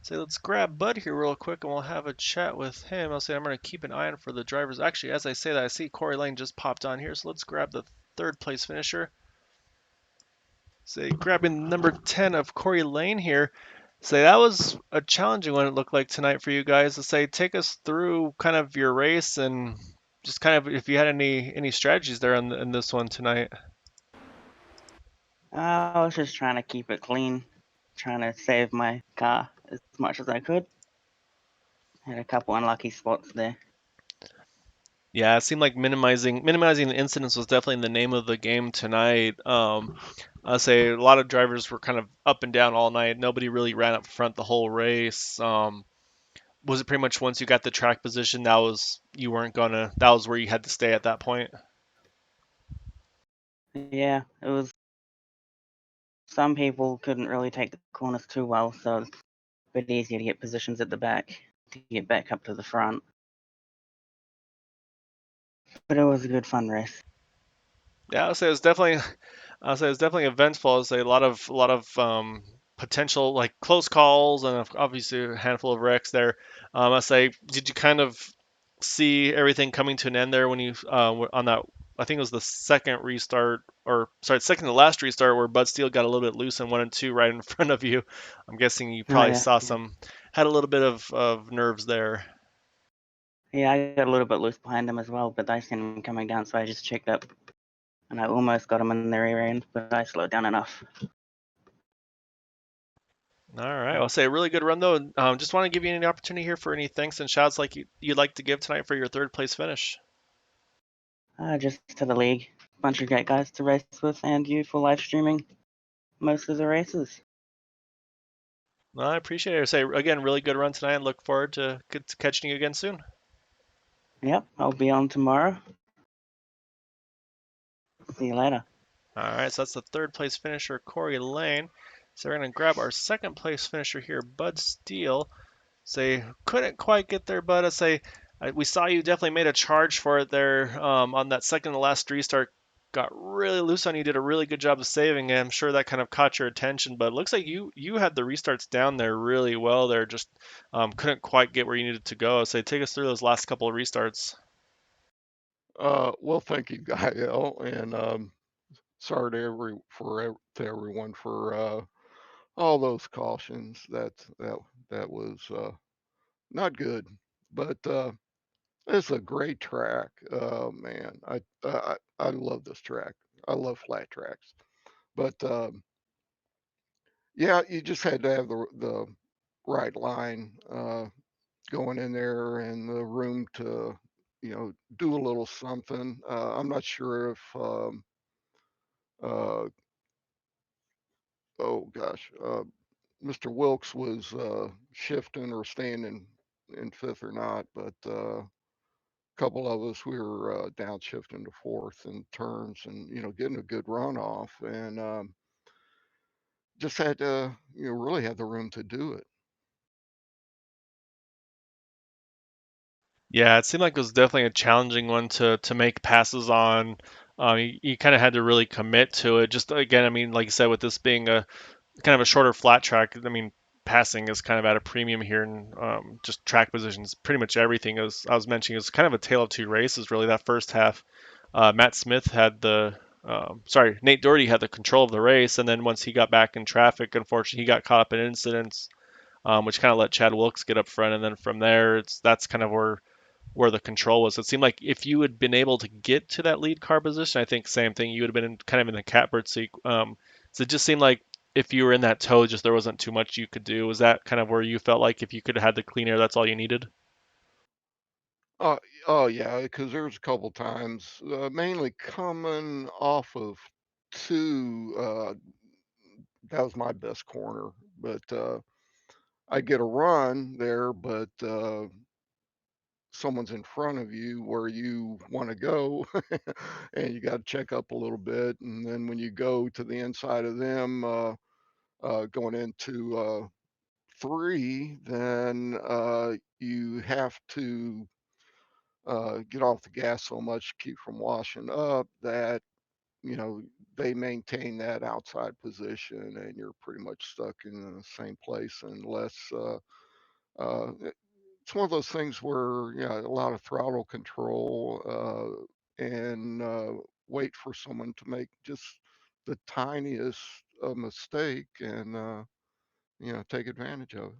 say let's grab Bud here real quick and we'll have a chat with him. I'll say I'm going to keep an eye on for the drivers. Actually, as I say that, I see Corey Lane just popped on here. So let's grab the third place finisher. Say grabbing number 10 of Corey Lane here. Say that was a challenging one it looked like tonight for you guys. To say take us through kind of your race and just kind of if you had any strategies there in this one tonight. I was just trying to keep it clean, trying to save my car as much as I could. Had a couple unlucky spots there. Yeah, it seemed like minimizing the incidents was definitely the name of the game tonight. I'll say a lot of drivers were kind of up and down all night. Nobody really ran up front the whole race. Was it pretty much once you got the track position, that was where you had to stay at that point? Yeah, it was. Some people couldn't really take the corners too well, so it's a bit easier to get positions at the back to get back up to the front. But it was a good fun race. Yeah, I'll say it was definitely eventful. I'll say a lot of potential like close calls and obviously a handful of wrecks there. I'll say, did you kind of see everything coming to an end there when you on that? I think it was the second restart, or sorry, second to last restart where Bud Steele got a little bit loose in one and two right in front of you. I'm guessing you Oh probably yeah, saw yeah. had a little bit of nerves there. Yeah, I got a little bit loose behind him as well, but I seen him coming down, so I just checked up, and I almost got him in the rear end, but I slowed down enough. All right, I'll say a really good run though. Just want to give you any opportunity here for any thanks and shouts like you'd like to give tonight for your third place finish. Just to the league, bunch of great guys to race with, and you for live streaming most of the races. Well, I appreciate it. Say again, really good run tonight, and look forward to catching you again soon. Yep, I'll be on tomorrow. See you later. All right, so that's the third place finisher, Corey Lane. So we're gonna grab our second place finisher here, Bud Steele. Say couldn't quite get there, but I say we saw you definitely made a charge for it there on that second to last restart. Got really loose on you, did a really good job of saving it. I'm sure that kind of caught your attention, but it looks like you had the restarts down there really well there. Just couldn't quite get where you needed to go. So take us through those last couple of restarts. Well, thank you, Gael, and sorry to everyone for all those cautions. That was not good, but it's a great track. Oh man, I love this track. I love flat tracks, but yeah, you just had to have the right line going in there and the room to do a little something. I'm not sure if uh, oh gosh, Mr. Wilkes was shifting or staying in fifth or not, but couple of us we were downshifting to fourth in turns and getting a good run off and just had to really had the room to do it. Yeah, it seemed like it was definitely a challenging one to make passes on. You kind of had to really commit to it. Just again, I mean, like you said, with this being a kind of a shorter flat track, I mean, passing is kind of at a premium here, and just track positions, pretty much everything. As I was mentioning, it was kind of a tale of two races, really. That first half, Matt Smith had Nate Doherty had the control of the race, and then once he got back in traffic, unfortunately, he got caught up in incidents, which kind of let Chad Wilkes get up front, and then from there, that's kind of where the control was. It seemed like if you had been able to get to that lead car position, I think same thing. You would have been kind of in the catbird seat. So it just seemed like if you were in that tow, just there wasn't too much you could do. Was that kind of where you felt like if you could have had the clean air, that's all you needed? uh, oh yeah, because there was a couple times mainly coming off of two that was my best corner, but I get a run there, but someone's in front of you where you want to go and you got to check up a little bit, and then when you go to the inside of them going into three, then you have to get off the gas so much to keep from washing up that you know they maintain that outside position and you're pretty much stuck in the same place unless it's one of those things where yeah, a lot of throttle control and wait for someone to make just the tiniest mistake and take advantage of it.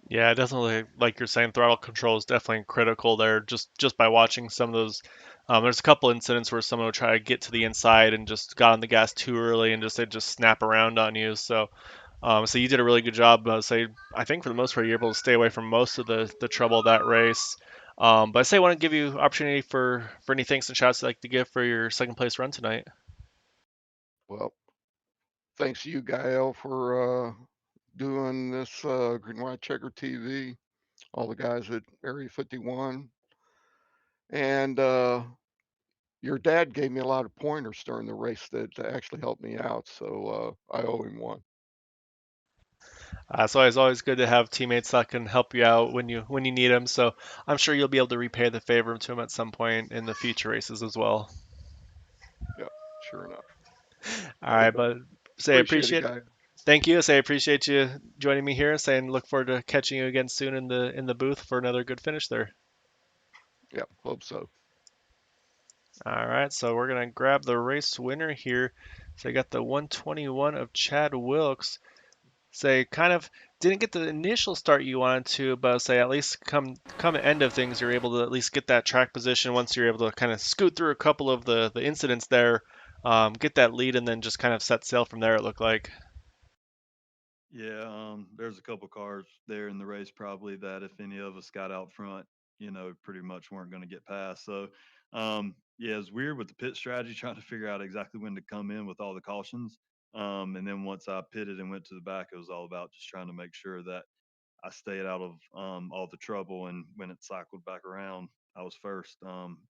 Yeah, definitely. Like you're saying, throttle control is definitely critical there. Just by watching some of those, there's a couple incidents where someone would try to get to the inside and just got on the gas too early and just they just snap around on you. So you did a really good job. Say, I think for the most part, you're able to stay away from most of the trouble of that race. But I say I want to give you opportunity for any thanks and shouts you'd like to give for your second place run tonight. Well, thanks to you, Gael, for doing this Green White Checker TV, all the guys at Area 51. And your dad gave me a lot of pointers during the race that actually helped me out. So I owe him one. So it's always good to have teammates that can help you out when you need them. So I'm sure you'll be able to repay the favor to him at some point in the future races as well. Yep, sure enough. All right, Okay. but say Appreciate it, appreciate. guy. Thank you. Say I appreciate you joining me here. Saying look forward to catching you again soon in the booth for another good finish there. Yep, hope so. All right, so we're gonna grab the race winner here. So I got the 121 of Chad Wilkes. Say kind of didn't get the initial start you wanted to, but say at least come end of things, you're able to at least get that track position once you're able to kind of scoot through a couple of the incidents there, get that lead, and then just kind of set sail from there. It looked like. Yeah, there's a couple cars there in the race probably that if any of us got out front, pretty much weren't going to get past. So, yeah, it's weird with the pit strategy, trying to figure out exactly when to come in with all the cautions. And then once I pitted and went to the back, it was all about just trying to make sure that I stayed out of all the trouble. And when it cycled back around, I was first.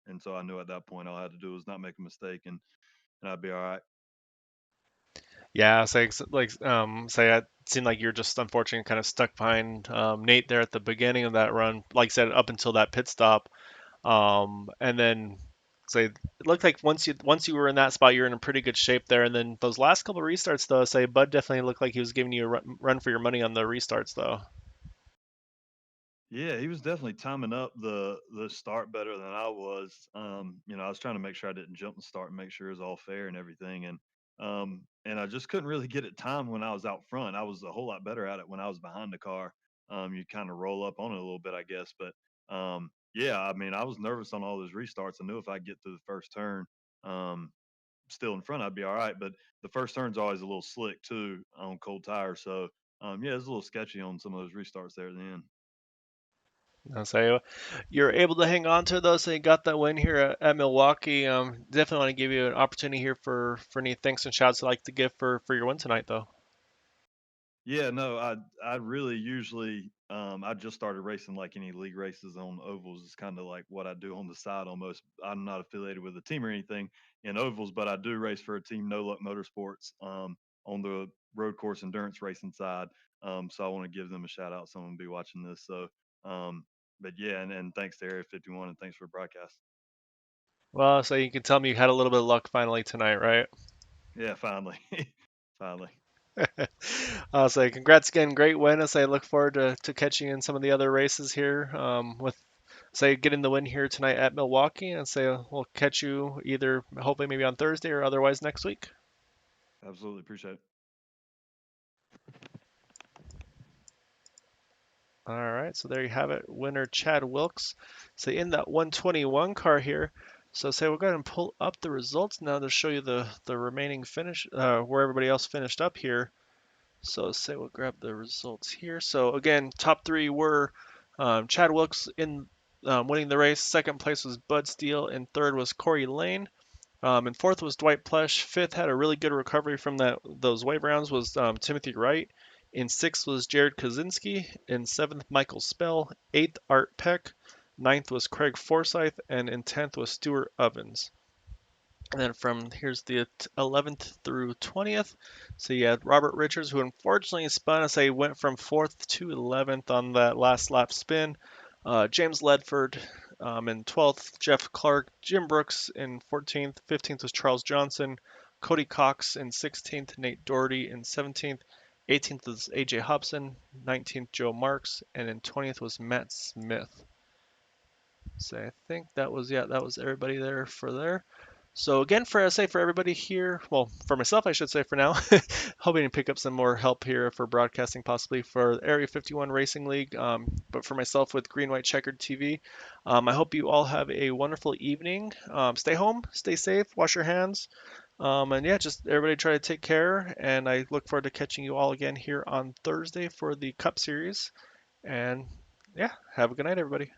And so I knew at that point all I had to do was not make a mistake, and I'd be all right. Yeah, say say it seemed like you're just unfortunately kind of stuck behind Nate there at the beginning of that run, like I said, up until that pit stop. And then say it looked like once you were in that spot, you're in a pretty good shape there. And then those last couple of restarts, though, say Bud definitely looked like he was giving you a run for your money on the restarts, though. Yeah, he was definitely timing up the start better than I was. I was trying to make sure I didn't jump the start and make sure it was all fair and everything. And I just couldn't really get it timed when I was out front. I was a whole lot better at it when I was behind the car. you kind of roll up on it a little bit, I guess. But yeah, I mean, I was nervous on all those restarts. I knew if I get through the first turn, um, still in front, I'd be all right. But the first turn's always a little slick too on cold tires. So yeah, it's a little sketchy on some of those restarts there at the end. So you're able to hang on to those, so you got that win here at Milwaukee. Definitely want to give you an opportunity here for any thanks and shouts I'd like to give for your win tonight, though. Yeah, no, I really usually I just started racing like any league races on ovals. It's kind of like what I do on the side almost. I'm not affiliated with a team or anything in ovals, but I do race for a team, No Luck Motorsports, on the road course endurance racing side. So I want to give them a shout out. Someone will be watching this. So, but yeah, and thanks to Area 51 and thanks for the broadcast. Well, so you can tell me you had a little bit of luck finally tonight, right? Yeah, finally, finally. I'll say congrats again, great win. I say look forward to catching you in some of the other races here. With say getting the win here tonight at Milwaukee, and say we'll catch you either hopefully maybe on Thursday or otherwise next week. Absolutely appreciate it. All right, so there you have it, winner Chad Wilkes. So in that 121 car here. So say we'll go ahead and pull up the results now to show you the remaining finish, where everybody else finished up here. So say we'll grab the results here. So again, top three were Chad Wilkes in winning the race. Second place was Bud Steele, and third was Corey Lane. And fourth was Dwight Plush. Fifth had a really good recovery from those wave rounds was Timothy Wright. In sixth was Jared Kaczynski. In seventh, Michael Spell. Eighth, Art Peck. Ninth was Craig Forsyth, and in 10th was Stuart Ovens. And then from here's the 11th through 20th. So you had Robert Richards, who unfortunately spun as they went from 4th to 11th on that last lap spin. James Ledford in 12th, Jeff Clark, Jim Brooks in 14th, 15th was Charles Johnson, Cody Cox in 16th, Nate Doherty in 17th, 18th was AJ Hobson, 19th Joe Marks, and in 20th was Matt Smith. So I think that was everybody there for there. So again, for I say for everybody here, well, for myself, I should say for now, hoping to pick up some more help here for broadcasting, possibly for Area 51 Racing League. But for myself with Green White Checkered TV, I hope you all have a wonderful evening. Stay home, stay safe, wash your hands, and yeah, just everybody try to take care. And I look forward to catching you all again here on Thursday for the Cup Series. And yeah, have a good night, everybody.